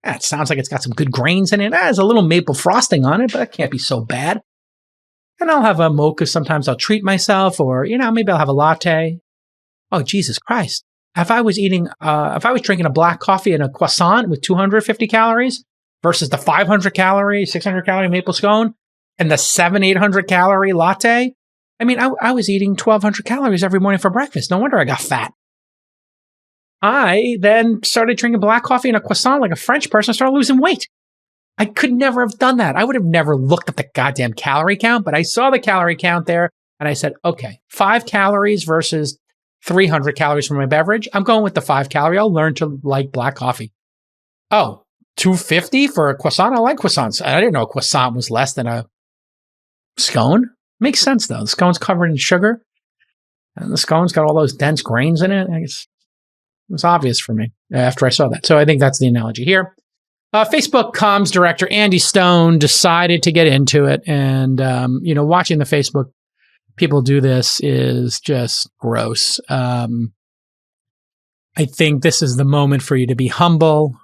S1: It sounds like it's got some good grains in it. There's a little maple frosting on it, but it can't be so bad. And I'll have a mocha. Sometimes I'll treat myself or, maybe I'll have a latte. Oh, Jesus Christ. If I was drinking a black coffee and a croissant with 250 calories versus the 500 calorie, 600 calorie maple scone and the 800 calorie latte, I was eating 1,200 calories every morning for breakfast. No wonder I got fat. I then started drinking black coffee and a croissant like a French person, started losing weight. I could never have done that. I would have never looked at the goddamn calorie count, but I saw the calorie count there and I said, okay, 5 calories versus 300 calories from my beverage. I'm going with the 5 calorie. I'll learn to like black coffee. Oh, 250 for a croissant? I like croissants. I didn't know a croissant was less than a scone. Makes sense though. The scone's covered in sugar and the scone's got all those dense grains in it. It was obvious for me after I saw that. So I think that's the analogy here. Facebook comms director Andy Stone decided to get into it. And, watching the Facebook people do this is just gross. I think this is the moment for you to be humble,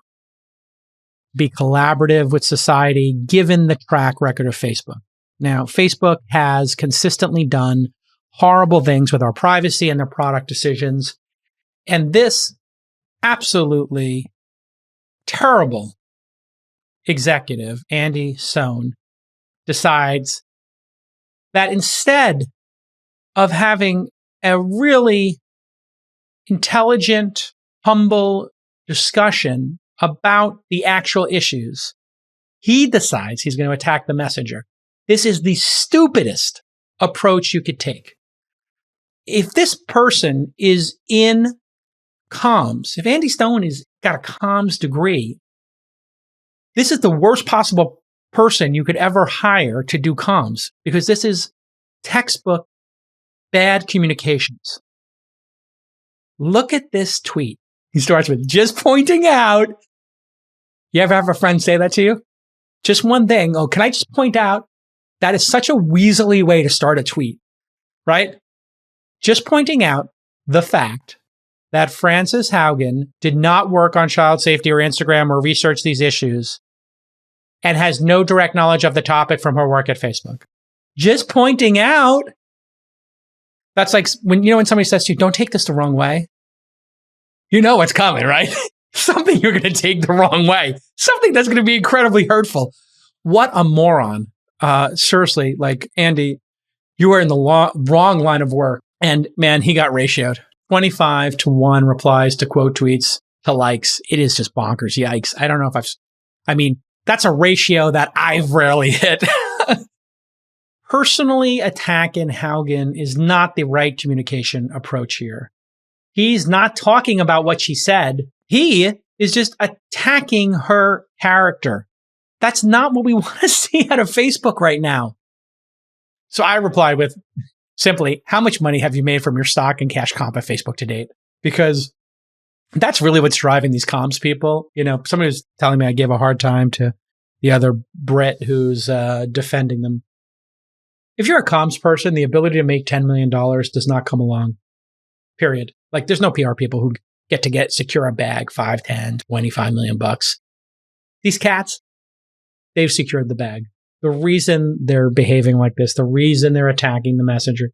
S1: be collaborative with society, given the track record of Facebook. Now, Facebook has consistently done horrible things with our privacy and their product decisions. And this absolutely terrible executive, Andy Stone, decides that instead of having a really intelligent, humble discussion about the actual issues, he decides he's going to attack the messenger. This is the stupidest approach you could take. If this person is in comms, if Andy Stone has got a comms degree, this is the worst possible person you could ever hire to do comms because this is textbook bad communications. Look at this tweet. He starts with just pointing out. You ever have a friend say that to you? Just one thing. Oh, can I just point out? That is such a weaselly way to start a tweet, right? Just pointing out the fact that Frances Haugen did not work on child safety or Instagram or research these issues and has no direct knowledge of the topic from her work at Facebook. Just pointing out. That's like when somebody says to you, don't take this the wrong way. you know what's coming, right? Something you're going to take the wrong way. Something that's going to be incredibly hurtful. What a moron. Seriously, like, Andy, you were in the wrong line of work. And man, he got ratioed. 25-1 replies to quote tweets to likes. It is just bonkers. Yikes. I don't know if that's a ratio that I've rarely hit. Personally attacking Haugen is not the right communication approach here. He's not talking about what she said. He is just attacking her character. That's not what we want to see out of Facebook right now. So I replied with simply, how much money have you made from your stock and cash comp at Facebook to date? Because that's really what's driving these comms people. You know, somebody was telling me I gave a hard time to the other Brit who's defending them. If you're a comms person, the ability to make $10 million does not come along, period. Like, there's no PR people who get to secure a bag, 5, 10, 25 million bucks. These cats, they've secured the bag. The reason they're behaving like this, the reason they're attacking the messenger,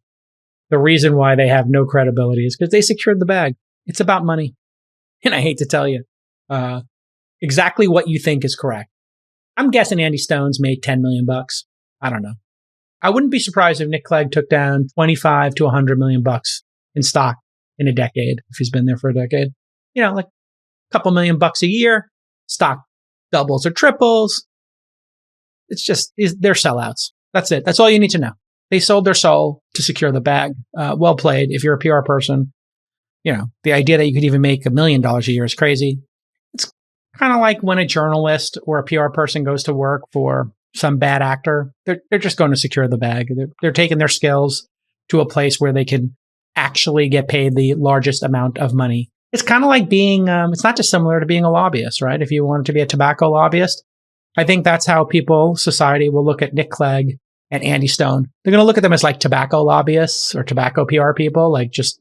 S1: the reason why they have no credibility is because they secured the bag. It's about money. And I hate to tell you exactly what you think is correct. I'm guessing Andy Stone's made 10 million bucks. I don't know. I wouldn't be surprised if Nick Clegg took down 25 to 100 million bucks in stock in a decade, if he's been there for a decade. You know, like a couple $1 million a year, stock doubles or triples. It's just, they're sellouts. That's it. That's all you need to know. They sold their soul to secure the bag. Well played. If you're a PR person, you know, the idea that you could even make $1 million a year is crazy. It's kind of like when a journalist or a PR person goes to work for some bad actor. They're just going to secure the bag. They're taking their skills to a place where they can actually get paid the largest amount of money. It's kind of like being, it's not dissimilar to being a lobbyist, right? If you wanted to be a tobacco lobbyist, I think that's how society will look at Nick Clegg and Andy Stone. They're going to look at them as like tobacco lobbyists or tobacco PR people, like just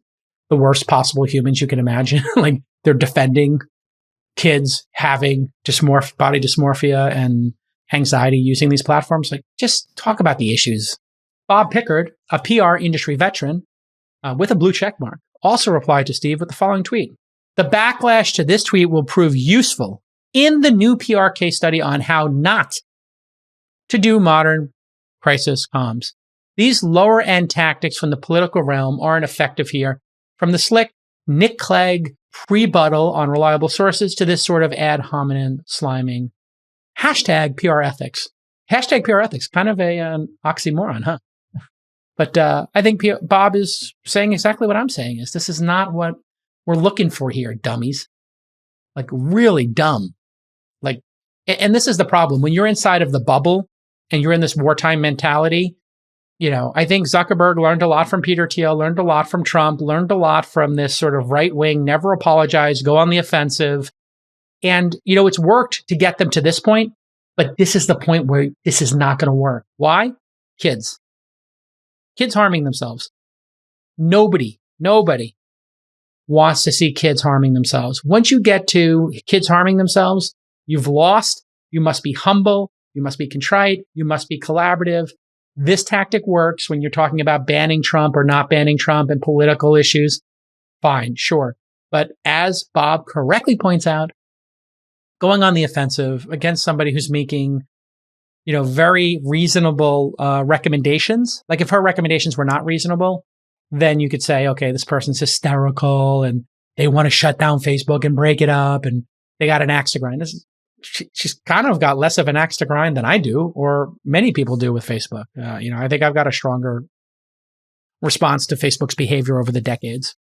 S1: the worst possible humans you can imagine. Like, they're defending kids having body dysmorphia and anxiety using these platforms. Like, just talk about the issues. Bob Pickard, a PR industry veteran with a blue check mark, also replied to Steve with the following tweet. The backlash to this tweet will prove useful in the new PR case study on how not to do modern crisis comms. These lower end tactics from the political realm aren't effective here. From the slick Nick Clegg rebuttal on reliable sources to this sort of ad hominem sliming. Hashtag PR ethics. Hashtag PR ethics. Kind of an oxymoron, huh? But I think Bob is saying exactly what I'm saying is this is not what we're looking for here, dummies. Like, really dumb. Like, and this is the problem. When you're inside of the bubble and you're in this wartime mentality, you know, I think Zuckerberg learned a lot from Peter Thiel, learned a lot from Trump, learned a lot from this sort of right wing, never apologize, go on the offensive. And, you know, it's worked to get them to this point, but this is the point where this is not going to work. Why? Kids harming themselves. Nobody wants to see kids harming themselves. Once you get to kids harming themselves, you've lost. You must be humble. You must be contrite. You must be collaborative. This tactic works when you're talking about banning Trump or not banning Trump and political issues. Fine, sure. But as Bob correctly points out, going on the offensive against somebody who's making, you know, very reasonable recommendations. Like, if her recommendations were not reasonable, then you could say, okay, this person's hysterical and they want to shut down Facebook and break it up and they got an axe to grind. She's kind of got less of an axe to grind than I do, or many people do with Facebook. You know, I think I've got a stronger response to Facebook's behavior over the decades.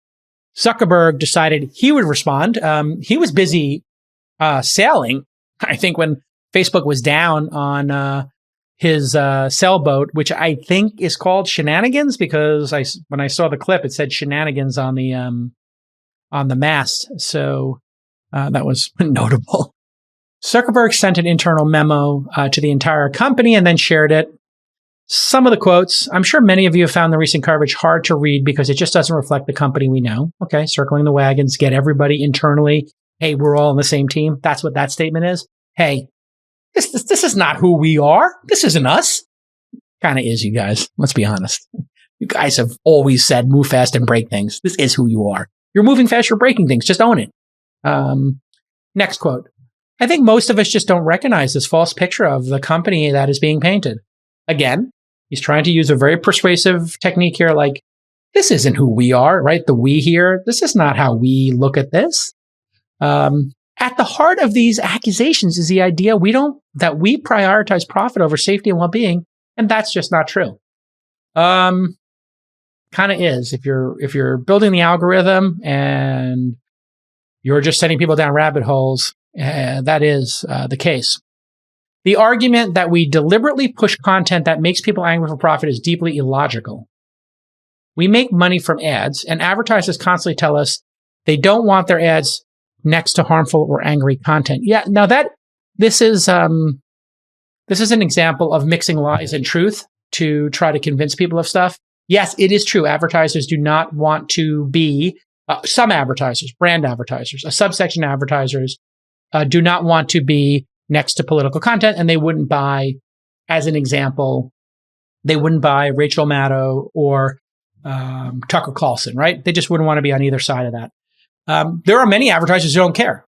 S1: Zuckerberg decided he would respond. He was busy sailing, I think, when Facebook was down on his sailboat, which I think is called Shenanigans, because when I saw the clip, it said Shenanigans on the mast. So that was notable. Zuckerberg sent an internal memo to the entire company and then shared it. Some of the quotes, I'm sure many of you have found the recent coverage hard to read because it just doesn't reflect the company we know. Okay, circling the wagons, get everybody internally. Hey, we're all on the same team. That's what that statement is. Hey, this is not who we are. This isn't us. Kind of is, you guys. Let's be honest. You guys have always said move fast and break things. This is who you are. You're moving fast, you're breaking things. Just own it. Next quote. I think most of us just don't recognize this false picture of the company that is being painted. Again, he's trying to use a very persuasive technique here, like, this isn't who we are, right? The we here, this is not how we look at this. At the heart of these accusations is the idea that we prioritize profit over safety and well-being, and that's just not true. Kind of is. If you're building the algorithm and you're just sending people down rabbit holes, that is the case. The argument that we deliberately push content that makes people angry for profit is deeply illogical. We make money from ads, and advertisers constantly tell us they don't want their ads next to harmful or angry content. Yeah, now this is an example of mixing lies and truth to try to convince people of stuff. Yes, it is true. Advertisers do not want to be, some advertisers, brand advertisers, a subsection of advertisers do not want to be next to political content, and they wouldn't buy, as an example, they wouldn't buy Rachel Maddow or Tucker Carlson, right? They just wouldn't want to be on either side of that. There are many advertisers who don't care.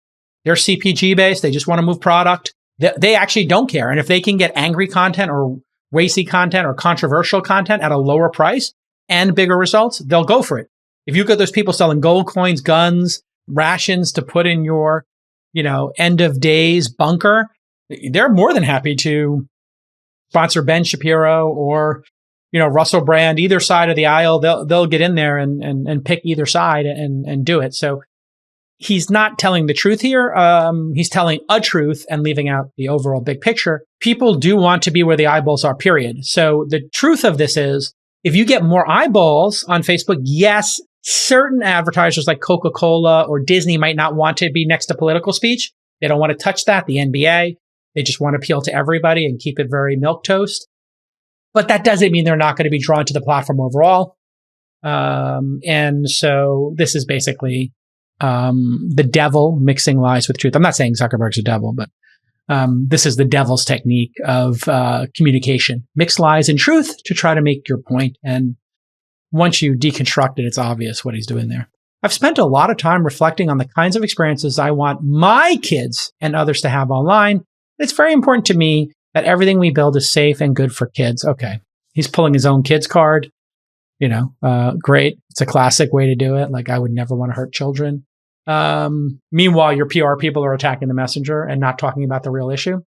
S1: They're CPG based. They just want to move product. They actually don't care. And if they can get angry content or racy content or controversial content at a lower price and bigger results, they'll go for it. If you get those people selling gold coins, guns, rations to put in your, end of days bunker, they're more than happy to sponsor Ben Shapiro or, Russell Brand, either side of the aisle. They'll get in there and pick either side and do it. So he's not telling the truth here. He's telling a truth and leaving out the overall big picture. People do want to be where the eyeballs are, period. So the truth of this is, if you get more eyeballs on Facebook, yes, certain advertisers like Coca-Cola or Disney might not want to be next to political speech. They don't want to touch that. The NBA, they just want to appeal to everybody and keep it very milquetoast. But that doesn't mean they're not going to be drawn to the platform overall. And so this is basically the devil mixing lies with truth. I'm not saying Zuckerberg's a devil, but this is the devil's technique of communication. Mix lies and truth to try to make your point. And once you deconstruct it, it's obvious what he's doing there. I've spent a lot of time reflecting on the kinds of experiences I want my kids and others to have online. It's very important to me that everything we build is safe and good for kids. Okay. He's pulling his own kids card. Great. It's a classic way to do it. Like, I would never want to hurt children. Meanwhile, your PR people are attacking the messenger and not talking about the real issue.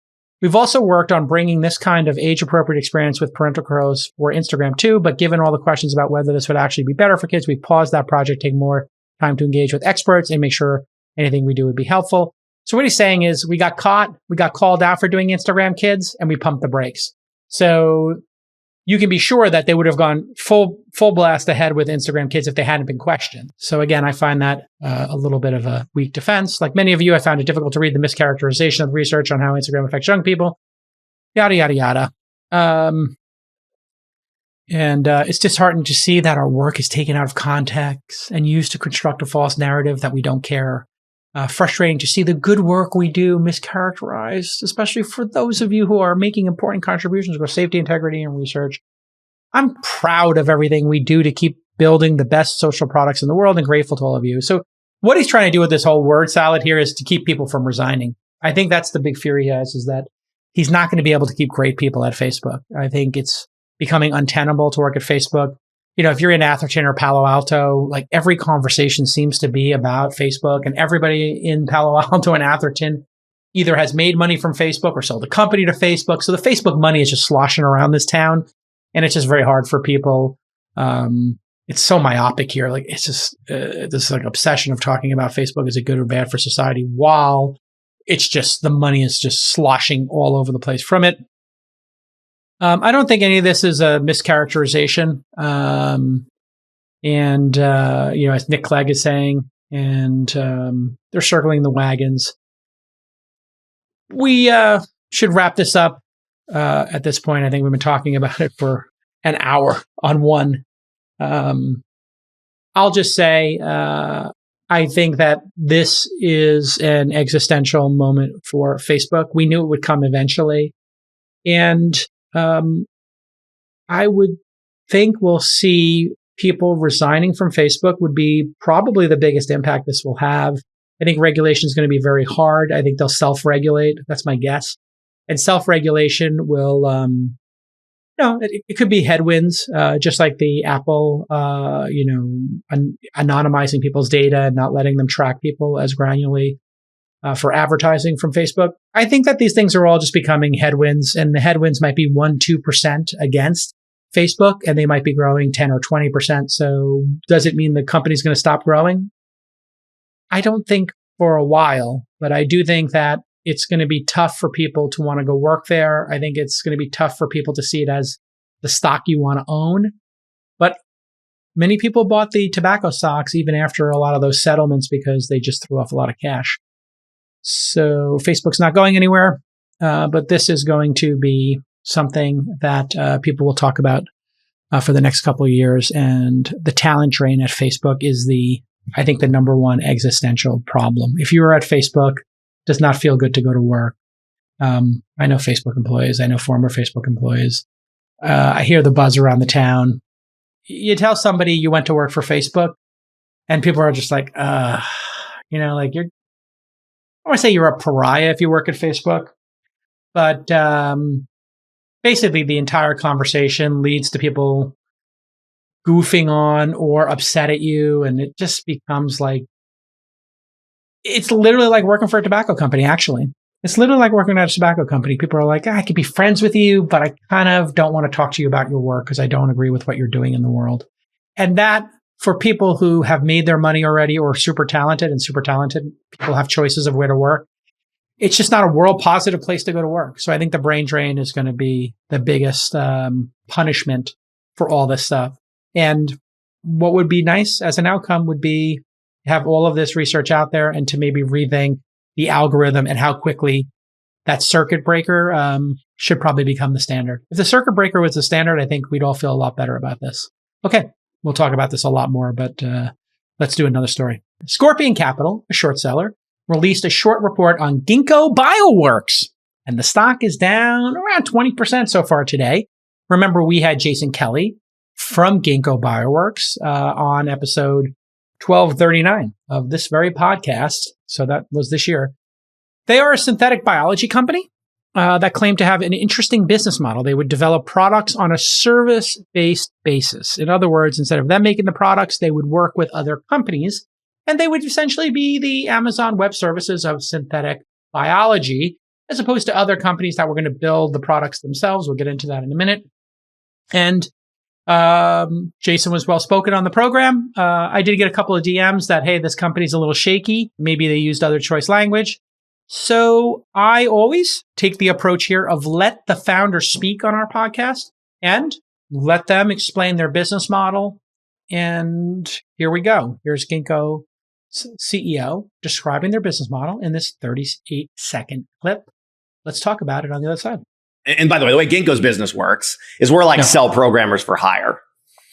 S1: We've also worked on bringing this kind of age-appropriate experience with parental controls for Instagram too, but given all the questions about whether this would actually be better for kids, we paused that project, take more time to engage with experts and make sure anything we do would be helpful. So what he's saying is, we got caught, we got called out for doing Instagram Kids, and we pumped the brakes. So you can be sure that they would have gone full blast ahead with Instagram Kids if they hadn't been questioned. So again, I find that a little bit of a weak defense. Like many of you, I found it difficult to read the mischaracterization of the research on how Instagram affects young people. Yada, yada, yada. And it's disheartening to see that our work is taken out of context and used to construct a false narrative that we don't care. Frustrating to see the good work we do mischaracterized, especially for those of you who are making important contributions with safety, integrity, and research. I'm proud of everything we do to keep building the best social products in the world and grateful to all of you. So what he's trying to do with this whole word salad here is to keep people from resigning. I think that's the big fear he has, is that he's not going to be able to keep great people at Facebook. I think it's becoming untenable to work at Facebook. If you're in Atherton or Palo Alto, like every conversation seems to be about Facebook, and everybody in Palo Alto and Atherton either has made money from Facebook or sold a company to Facebook. So the Facebook money is just sloshing around this town, and it's just very hard for people. It's so myopic here. Like, it's just this like obsession of talking about Facebook is it good or bad for society, while it's just the money is just sloshing all over the place from it. I don't think any of this is a mischaracterization. As Nick Clegg is saying, and they're circling the wagons. We should wrap this up at this point. I think we've been talking about it for an hour on one. I'll just say, I think that this is an existential moment for Facebook. We knew it would come eventually. And I would think we'll see people resigning from Facebook would be probably the biggest impact this will have. I think regulation is going to be very hard. I think they'll self-regulate. That's my guess. And self-regulation will, it could be headwinds, just like the Apple, anonymizing people's data and not letting them track people as granularly for advertising from Facebook. I think that these things are all just becoming headwinds, and the headwinds might be 1-2% against Facebook, and they might be growing 10 or 20%. So does it mean the company's going to stop growing? I don't think for a while, but I do think that it's going to be tough for people to want to go work there. I think it's going to be tough for people to see it as the stock you want to own. But many people bought the tobacco stocks even after a lot of those settlements because they just threw off a lot of cash. So Facebook's not going anywhere, but this is going to be something that people will talk about for the next couple of years. And the talent drain at Facebook is I think the number one existential problem. If you are at Facebook, it does not feel good to go to work. I know Facebook employees. I know former Facebook employees. I hear the buzz around the town. You tell somebody you went to work for Facebook, and people are just like, I want to say you're a pariah if you work at Facebook. But basically, the entire conversation leads to people goofing on or upset at you. And it just becomes like, it's literally like working for a tobacco company, actually. It's literally like working at a tobacco company. People are like, I could be friends with you, but I kind of don't want to talk to you about your work because I don't agree with what you're doing in the world. And that, for people who have made their money already or super talented people have choices of where to work. It's just not a world positive place to go to work. So I think the brain drain is going to be the biggest punishment for all this stuff. And what would be nice as an outcome would be have all of this research out there and to maybe rethink the algorithm and how quickly that circuit breaker should probably become the standard. If the circuit breaker was the standard, I think we'd all feel a lot better about this. Okay, we'll talk about this a lot more, but let's do another story. Scorpion Capital, a short seller, released a short report on Ginkgo Bioworks, and the stock is down around 20% so far today. Remember, we had Jason Kelly from Ginkgo Bioworks on episode 1239 of this very podcast. So that was this year. They are a synthetic biology company that claimed to have an interesting business model. They would develop products on a service-based basis. In other words, instead of them making the products, they would work with other companies, and they would essentially be the Amazon Web Services of synthetic biology, as opposed to other companies that were going to build the products themselves. We'll get into that in a minute. And Jason was well spoken on the program. I did get a couple of DMs that, hey, this company's a little shaky. Maybe they used other choice language. So I always take the approach here of let the founder speak on our podcast and let them explain their business model. And here we go. Here's Ginkgo CEO describing their business model in this 38-second clip. Let's talk about it on the other side.
S7: And by the way Ginkgo's business works is we're like sell programmers for hire.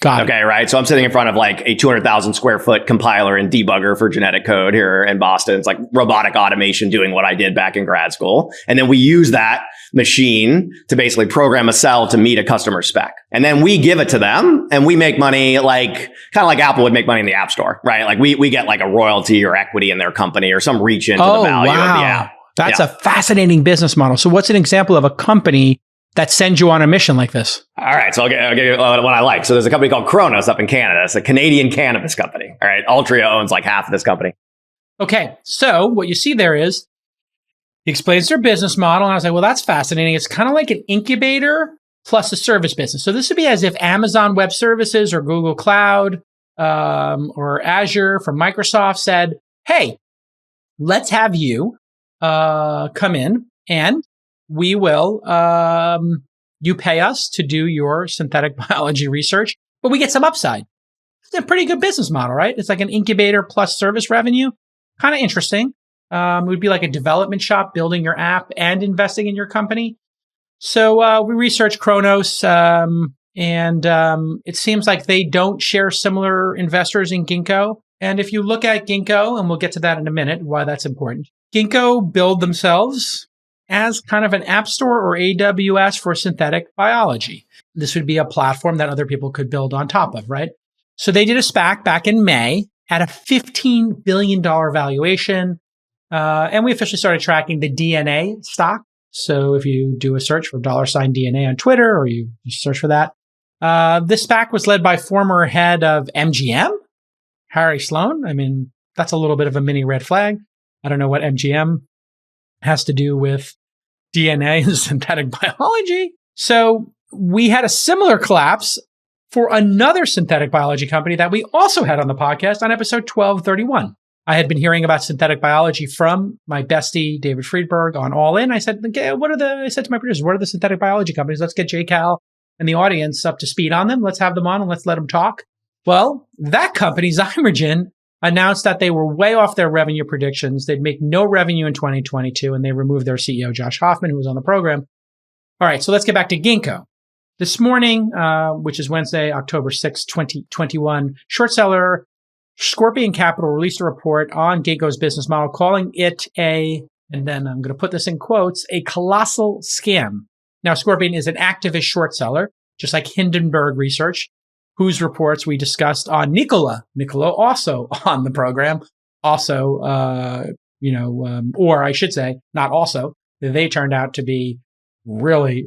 S1: Got it.
S7: Okay, right? So I'm sitting in front of like a 200,000 square foot compiler and debugger for genetic code here in Boston. It's like robotic automation doing what I did back in grad school. And then we use that machine to basically program a cell to meet a customer spec. And then we give it to them and we make money like kind of like Apple would make money in the App Store, right? Like we get like a royalty or equity in their company or some reach into the value of the app.
S1: That's a fascinating business model. So what's an example of a company that sends you on a mission like this?
S7: All right. So I'll give you what I like. So there's a company called Kronos up in Canada. It's a Canadian cannabis company. All right. Altria owns like half of this company.
S1: Okay. So what you see there is he explains their business model. And I was like, well, that's fascinating. It's kind of like an incubator plus a service business. So this would be as if Amazon Web Services or Google Cloud or Azure from Microsoft said, hey, let's have you come in and we will, you pay us to do your synthetic biology research, but we get some upside. It's a pretty good business model, right? It's like an incubator plus service revenue. Kind of interesting. It would be like a development shop building your app and investing in your company. So we researched Kronos, and it seems like they don't share similar investors in Ginkgo. And if you look at Ginkgo, and we'll get to that in a minute, why that's important. Ginkgo build themselves as kind of an app store or AWS for synthetic biology. This would be a platform that other people could build on top of, right? So they did a SPAC back in May. at a $15 billion valuation. And we officially started tracking the DNA stock. So if you do a search for $DNA on Twitter, or you search for that, this SPAC was led by former head of MGM, Harry Sloan. I mean, that's a little bit of a mini red flag. I don't know what MGM has to do with DNA and synthetic biology. So we had a similar collapse for another synthetic biology company that we also had on the podcast on episode 1231. I had been hearing about synthetic biology from my bestie, David Friedberg, on All In. I said, okay, I said to my producers, what are the synthetic biology companies? Let's get JCal and the audience up to speed on them. Let's have them on and let's let them talk. Well, that company, Zymergen, announced that they were way off their revenue predictions. They'd make no revenue in 2022, and they removed their CEO, Josh Hoffman, who was on the program. All right, so let's get back to Ginkgo. This morning, which is Wednesday, October 6, 2021, short seller Scorpion Capital released a report on Ginkgo's business model, calling it and then I'm going to put this in quotes, a colossal scam. Now, Scorpion is an activist short seller, just like Hindenburg Research, whose reports we discussed on Nicola also on the program, also, or I should say, not also, they turned out to be really,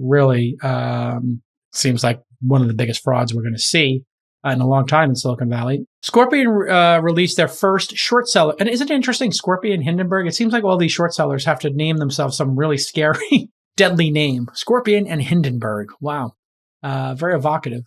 S1: seems like one of the biggest frauds we're going to see in a long time in Silicon Valley. Scorpion released their first short seller. And isn't it interesting, Scorpion, Hindenburg? It seems like all these short sellers have to name themselves some really scary, deadly name. Scorpion and Hindenburg. Wow. Very evocative.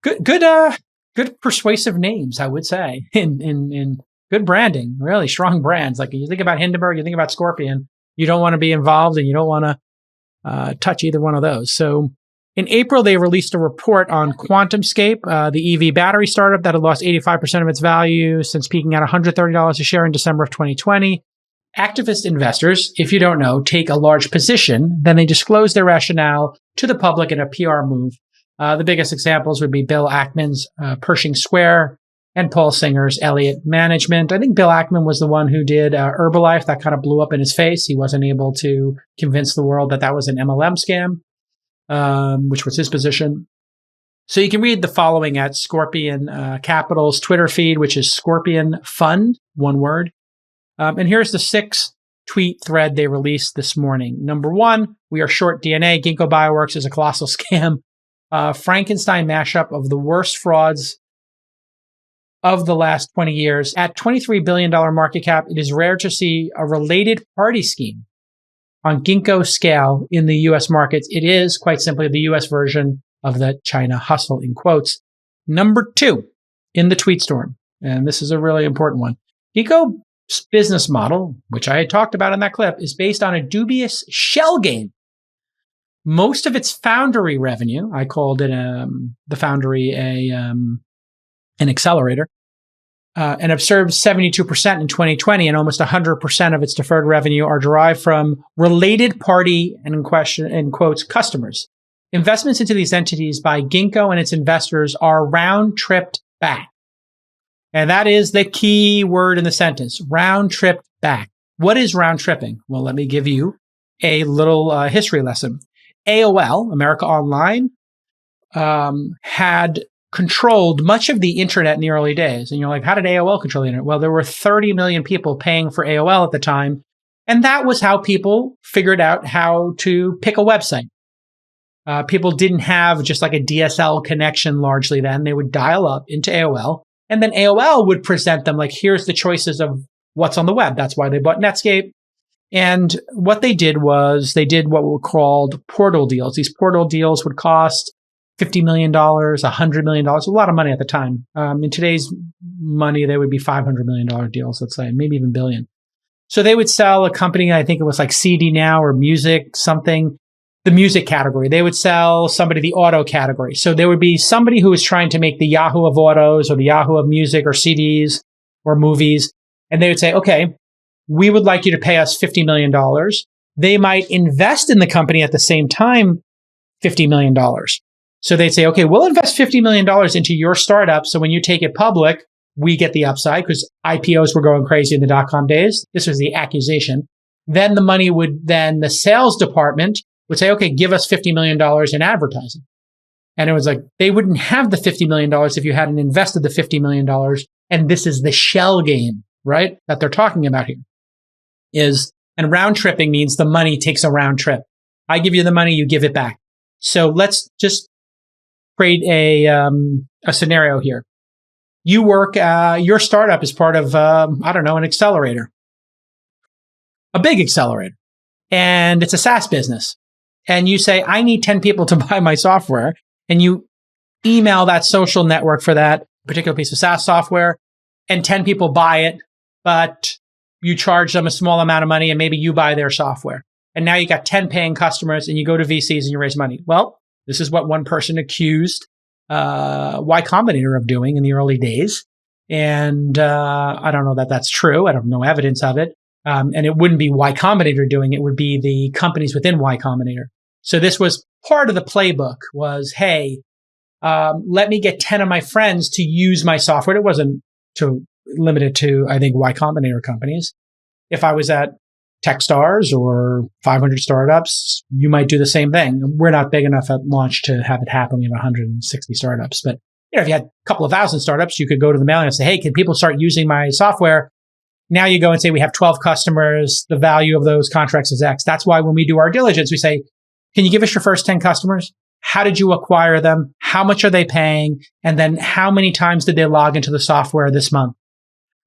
S1: Good persuasive names, I would say, in good branding, really strong brands. Like you think about Hindenburg, you think about Scorpion, you don't want to be involved and you don't want to touch either one of those. So in April, they released a report on QuantumScape, the EV battery startup that had lost 85% of its value since peaking at $130 a share in December of 2020. Activist investors, if you don't know, take a large position, then they disclose their rationale to the public in a PR move. The biggest examples would be Bill Ackman's Pershing Square and Paul Singer's Elliott Management. I think Bill Ackman was the one who did Herbalife. That kind of blew up in his face. He wasn't able to convince the world that was an MLM scam, which was his position. So you can read the following at Scorpion Capital's Twitter feed, which is Scorpion Fund, one word. And here's the 6 tweet thread they released this morning. Number 1, we are short DNA. Ginkgo Bioworks is a colossal scam. Frankenstein mashup of the worst frauds of the last 20 years. At $23 billion market cap, it is rare to see a related party scheme on Ginkgo scale in the U.S. markets. It is quite simply the U.S. version of the China hustle, in quotes. Number 2, in the tweet storm, and this is a really important one. Ginkgo's business model, which I had talked about in that clip, is based on a dubious shell game. Most of its Foundry revenue, I called it the Foundry an accelerator, and observed 72% in 2020, and almost 100% of its deferred revenue are derived from related party and in quotes customers. Investments into these entities by Ginkgo and its investors are round-tripped back. And that is the key word in the sentence, round-tripped back. What is round-tripping? Well, let me give you a little history lesson. AOL, America Online, had controlled much of the internet in the early days. And you're like, how did AOL control the internet? Well, there were 30 million people paying for AOL at the time. And that was how people figured out how to pick a website. People didn't have just like a DSL connection largely then. They would dial up into AOL. And then AOL would present them like, here's the choices of what's on the web. That's why they bought Netscape. And what they did was they did what were called portal deals. These portal deals would cost $50 million, $100 million, a lot of money at the time. In today's money, they would be $500 million deals, let's say, maybe even billion. So they would sell a company, I think it was like CD Now or Music something, the music category. They would sell somebody the auto category. So there would be somebody who was trying to make the Yahoo of autos or the Yahoo of music or CDs or movies. And they would say, okay, we would like you to pay us $50 million. They might invest in the company at the same time, $50 million. So they'd say, okay, we'll invest $50 million into your startup. So when you take it public, we get the upside because IPOs were going crazy in the dot-com days. This was the accusation. Then the money the sales department would say, okay, give us $50 million in advertising. And it was like, they wouldn't have the $50 million if you hadn't invested the $50 million And this is the shell game, right? That they're talking about here and round tripping means the money takes a round trip. I give you the money, you give it back. So let's just create a scenario here. You work, your startup is part of, an accelerator, a big accelerator, and it's a SaaS business. And you say, I need 10 people to buy my software. And you email that social network for that particular piece of SaaS software, and 10 people buy it, but you charge them a small amount of money and maybe you buy their software. And now you got 10 paying customers and you go to VCs and you raise money. Well, this is what one person accused Y Combinator of doing in the early days. And I don't know that that's true. I don't have no evidence of it. And it wouldn't be Y Combinator doing it. It would be the companies within Y Combinator. So this was part of the playbook was, hey, let me get 10 of my friends to use my software. It wasn't limited to, I think, Y Combinator companies. If I was at Techstars or 500 startups, you might do the same thing. We're not big enough at launch to have it happen. We have 160 startups. But if you had a couple of thousand startups, you could go to the mailing and say, hey, can people start using my software? Now you go and say, we have 12 customers. The value of those contracts is X. That's why when we do our diligence, we say, can you give us your first 10 customers? How did you acquire them? How much are they paying? And then how many times did they log into the software this month?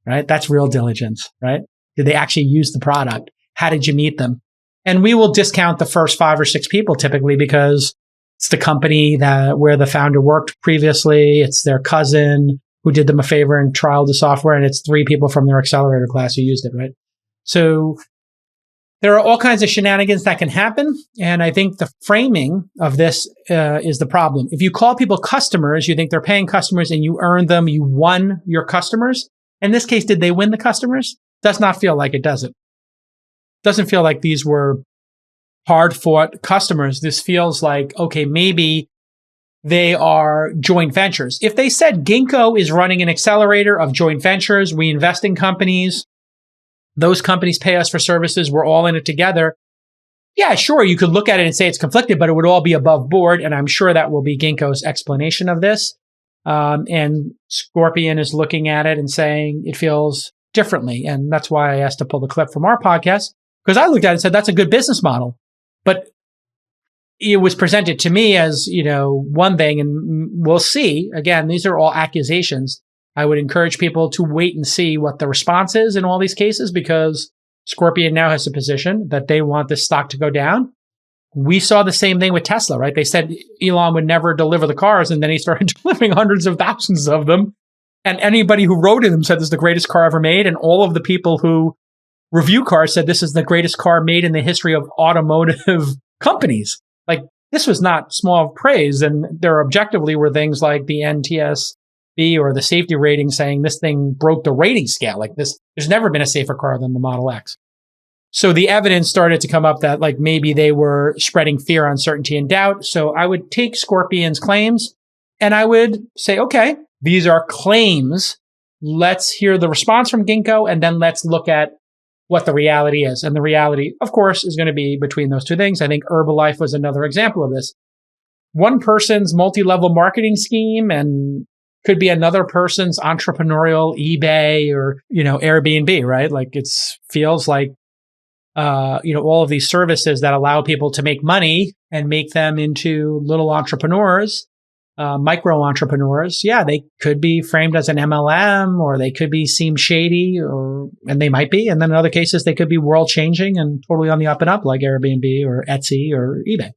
S1: Right? That's real diligence, right? Did they actually use the product? How did you meet them? And we will discount the first 5 or 6 people typically because it's the company where the founder worked previously. It's their cousin who did them a favor and trialed the software. And it's 3 people from their accelerator class who used it, right? So there are all kinds of shenanigans that can happen. And I think the framing of this is the problem. If you call people customers, you think they're paying customers and you earned them, you won your customers. In this case, did they win the customers? Does not feel like it, does it? Doesn't feel like these were hard-fought customers. This feels like, okay, maybe they are joint ventures. If they said Ginkgo is running an accelerator of joint ventures, we invest in companies, those companies pay us for services, we're all in it together. Yeah, sure, you could look at it and say it's conflicted, but it would all be above board. And I'm sure that will be Ginkgo's explanation of this. And Scorpion is looking at it and saying it feels differently. And that's why I asked to pull the clip from our podcast, because I looked at it and said, that's a good business model. But it was presented to me as, one thing, and we'll see. Again, these are all accusations. I would encourage people to wait and see what the response is in all these cases, because Scorpion now has a position that they want this stock to go down. We saw the same thing with Tesla, right? They said Elon would never deliver the cars, and then he started delivering hundreds of thousands of them. And anybody who rode in them said this is the greatest car ever made. And all of the people who review cars said this is the greatest car made in the history of automotive companies. Like, this was not small praise. And there objectively were things like the NTSB or the safety rating saying this thing broke the rating scale. Like this, there's never been a safer car than the Model X. So the evidence started to come up that like maybe they were spreading fear, uncertainty, and doubt. So I would take Scorpion's claims and I would say, okay, these are claims. Let's hear the response from Ginkgo, and then let's look at what the reality is. And the reality, of course, is going to be between those two things. I think Herbalife was another example of this. One person's multi-level marketing scheme and could be another person's entrepreneurial eBay or, Airbnb, right? Like it feels like, all of these services that allow people to make money and make them into little entrepreneurs, micro entrepreneurs. Yeah, they could be framed as an MLM, or they could seem shady, and they might be. And then in other cases, they could be world changing and totally on the up and up, like Airbnb or Etsy or eBay.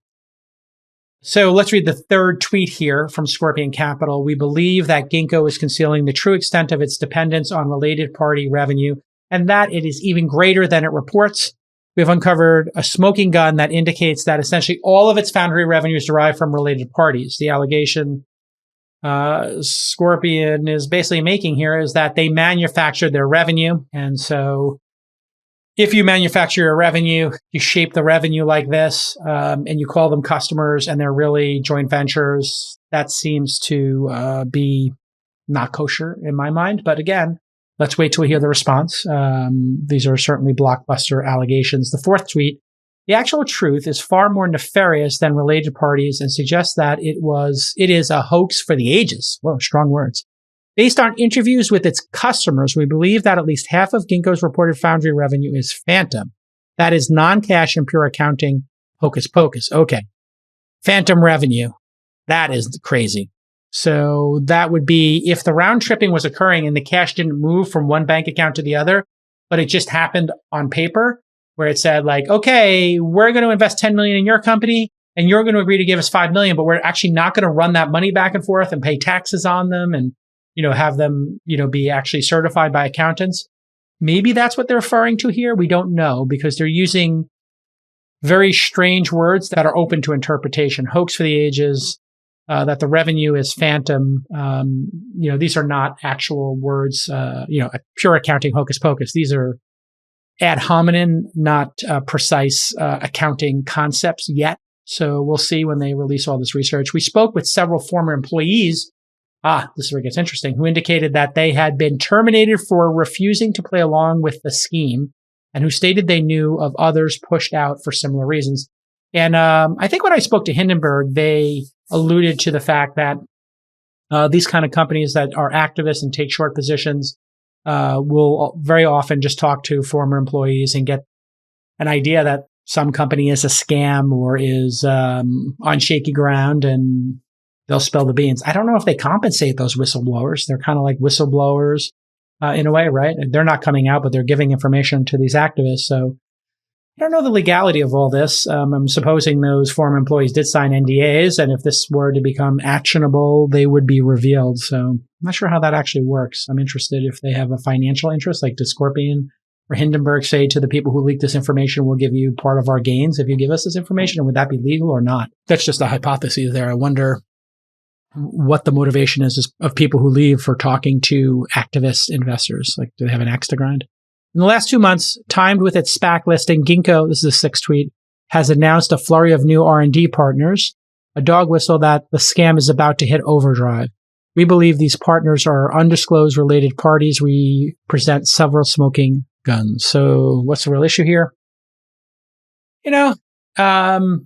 S1: So let's read the third tweet here from Scorpion Capital. We believe that Ginkgo is concealing the true extent of its dependence on related party revenue, and that it is even greater than it reports. We have uncovered a smoking gun that indicates that essentially all of its foundry revenue is derived from related parties. The allegation Scorpion is basically making here is that they manufactured their revenue. And so if you manufacture your revenue, you shape the revenue like this, and you call them customers and they're really joint ventures, that seems to be not kosher in my mind. But again, let's wait till we hear the response. These are certainly blockbuster allegations. The fourth tweet, the actual truth is far more nefarious than related parties and suggests that it is a hoax for the ages. Whoa, strong words. Based on interviews with its customers, we believe that at least half of Ginkgo's reported foundry revenue is phantom. That is non-cash and pure accounting hocus pocus. Okay. Phantom revenue. That is crazy. So that would be if the round tripping was occurring and the cash didn't move from one bank account to the other, but it just happened on paper where it said like, okay, we're going to invest 10 million in your company and you're going to agree to give us 5 million, but we're actually not going to run that money back and forth and pay taxes on them and, have them, be actually certified by accountants. Maybe that's what they're referring to here. We don't know because they're using very strange words that are open to interpretation. Hoax for the ages, that the revenue is phantom. These are not actual words, a pure accounting hocus pocus. These are ad hominem, not precise accounting concepts yet. So we'll see when they release all this research. We spoke with several former employees. This is where it gets interesting, who indicated that they had been terminated for refusing to play along with the scheme and who stated they knew of others pushed out for similar reasons. And I think when I spoke to Hindenburg, they alluded to the fact that these kind of companies that are activists and take short positions will very often just talk to former employees and get an idea that some company is a scam or is on shaky ground, and they'll spill the beans. I don't know if they compensate those whistleblowers. They're kind of like whistleblowers in a way, right? They're not coming out, but they're giving information to these activists. So I don't know the legality of all this. I'm supposing those former employees did sign NDAs, and if this were to become actionable, they would be revealed. So I'm not sure how that actually works. I'm interested if they have a financial interest, like does Scorpion or Hindenburg say to the people who leaked this information, we'll give you part of our gains if you give us this information, and would that be legal or not? That's just a hypothesis there. I wonder what the motivation is of people who leave for talking to activist investors. Like, do they have an axe to grind? In the last 2 months, timed with its SPAC listing, Ginkgo, this is a 6th tweet, has announced a flurry of new R&D partners, a dog whistle that the scam is about to hit overdrive. We believe these partners are undisclosed related parties. We present several smoking guns. So what's the real issue here? The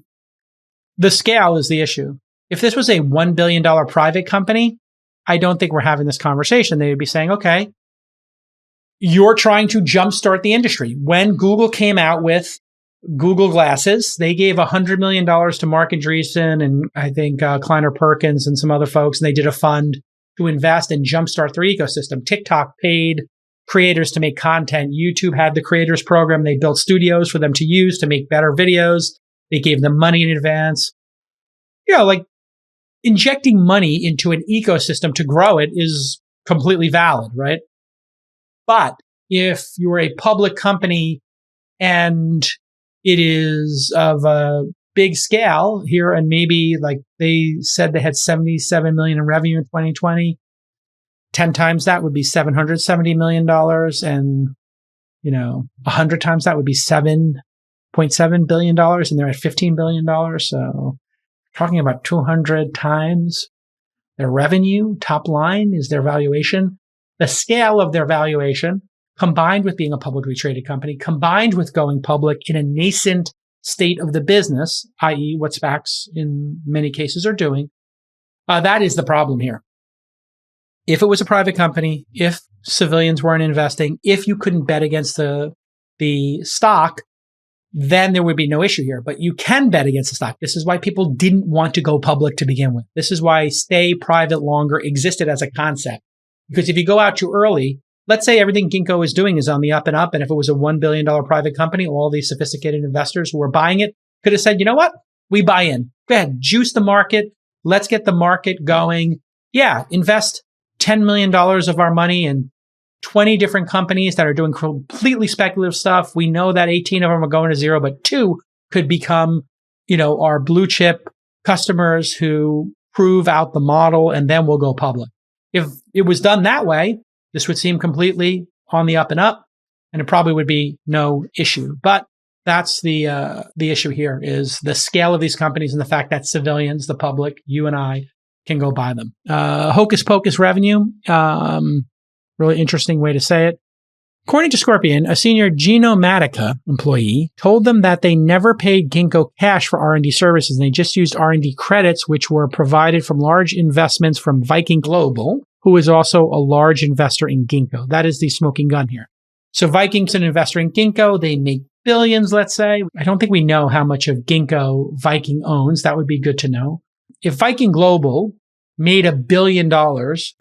S1: scale is the issue. If this was a $1 billion private company, I don't think we're having this conversation. They would be saying, okay, you're trying to jumpstart the industry. When Google came out with Google Glasses, they gave $100 million to Mark Andreessen and I think Kleiner Perkins and some other folks, and they did a fund to invest and jumpstart their ecosystem. TikTok paid creators to make content. YouTube had the creators program. They built studios for them to use to make better videos. They gave them money in advance. Like injecting money into an ecosystem to grow it is completely valid, right? But if you're a public company and it is of a big scale here, and maybe like they said they had 77 million in revenue in 2020, 10 times that would be $770 million. And, 100 times that would be $7.7 billion. And they're at $15 billion. So talking about 200 times their revenue, top line is their valuation. The scale of their valuation, combined with being a publicly traded company, combined with going public in a nascent state of the business, i.e. what SPACs in many cases are doing, that is the problem here. If it was a private company, if civilians weren't investing, if you couldn't bet against the stock, then there would be no issue here. But you can bet against the stock. This is why people didn't want to go public to begin with. This is why stay private longer existed as a concept. Because if you go out too early, let's say everything Ginkgo is doing is on the up and up, and if it was a $1 billion private company, all these sophisticated investors who were buying it could have said, you know what? We buy in. Go ahead, juice the market. Let's get the market going. Yeah, invest $10 million of our money in 20 different companies that are doing completely speculative stuff. We know that 18 of them are going to zero, but 2 could become, our blue chip customers who prove out the model, and then we'll go public. If it was done that way, this would seem completely on the up and up, and it probably would be no issue. But that's the issue here is the scale of these companies and the fact that civilians, the public, you and I, can go buy them. Hocus pocus revenue. Really interesting way to say it. According to Scorpion, a senior Genomatica employee told them that they never paid Ginkgo cash for R&D services, and they just used R&D credits, which were provided from large investments from Viking Global. who is also a large investor in Ginkgo. That is the smoking gun here. So Viking's an investor in Ginkgo. They make billions, let's say. I don't think we know how much of Ginkgo Viking owns. That would be good to know. If Viking Global made $1 billion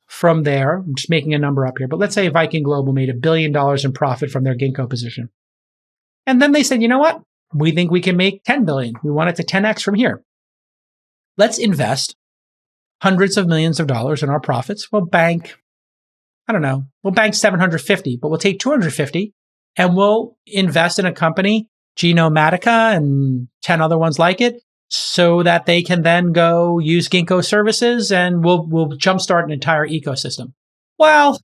S1: from there, I'm just making a number up here, but let's say Viking Global made $1 billion in profit from their Ginkgo position. And then they said, you know what? We think we can make 10 billion. We want it to 10x from here. Let's invest hundreds of millions of dollars in our profits. We'll bank, we'll bank 750, but we'll take 250 and we'll invest in a company, Genomatica and 10 other ones like it, so that they can then go use Ginkgo services and we'll jumpstart an entire ecosystem. Well,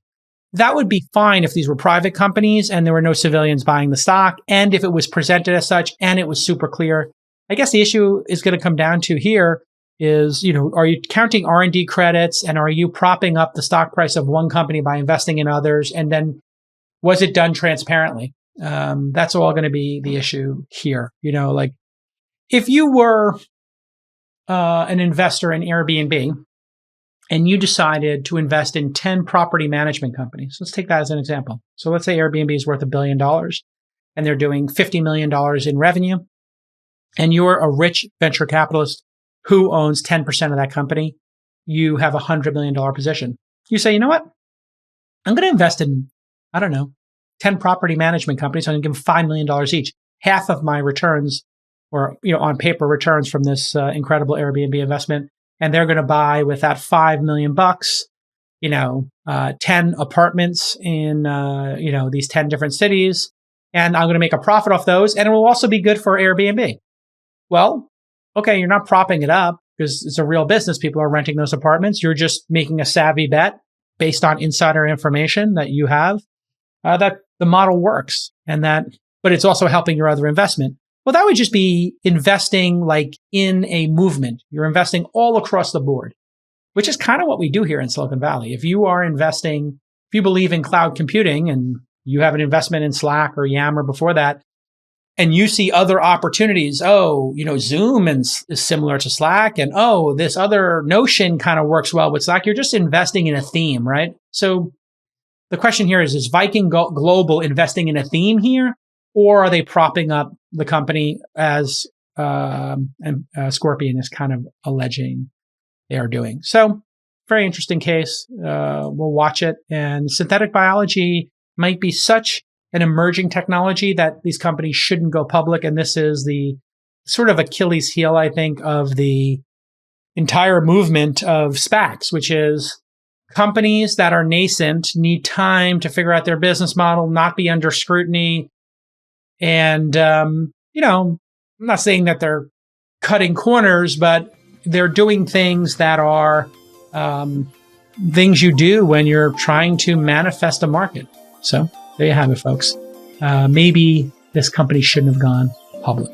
S1: that would be fine if these were private companies and there were no civilians buying the stock, and if it was presented as such and it was super clear. I guess the issue is going to come down to here is, are you counting R&D credits, and are you propping up the stock price of one company by investing in others? And then was it done transparently? That's all going to be the issue here. If you were an investor in Airbnb and you decided to invest in 10 property management companies, let's take that as an example. So let's say Airbnb is worth $1 billion and they're doing $50 million in revenue, and you're a rich venture capitalist who owns 10% of that company. You have a $100 million position. You say, you know what? I'm going to invest in, 10 property management companies. I'm going to give them $5 million each. Half of my returns, or, on paper returns from this incredible Airbnb investment. And they're going to buy with that $5 million, 10 apartments in, these 10 different cities. And I'm going to make a profit off those. And it will also be good for Airbnb. Well, okay, you're not propping it up because it's a real business. People are renting those apartments. You're just making a savvy bet based on insider information that you have, that the model works, but it's also helping your other investment. Well, that would just be investing like in a movement. You're investing all across the board, which is kind of what we do here in Silicon Valley. If you believe in cloud computing and you have an investment in Slack or Yammer before that, and you see other opportunities, Zoom is similar to Slack, and this other Notion kind of works well with Slack. You're just investing in a theme, right? So the question here is Viking Global investing in a theme here, or are they propping up the company as Scorpion is kind of alleging they are doing? So very interesting case. We'll watch it. And synthetic biology might be such an emerging technology that these companies shouldn't go public. And this is the sort of Achilles heel, I think, of the entire movement of SPACs, which is companies that are nascent need time to figure out their business model, not be under scrutiny. And, I'm not saying that they're cutting corners, but they're doing things that are things you do when you're trying to manifest a market. So there you have it, folks. Maybe this company shouldn't have gone public.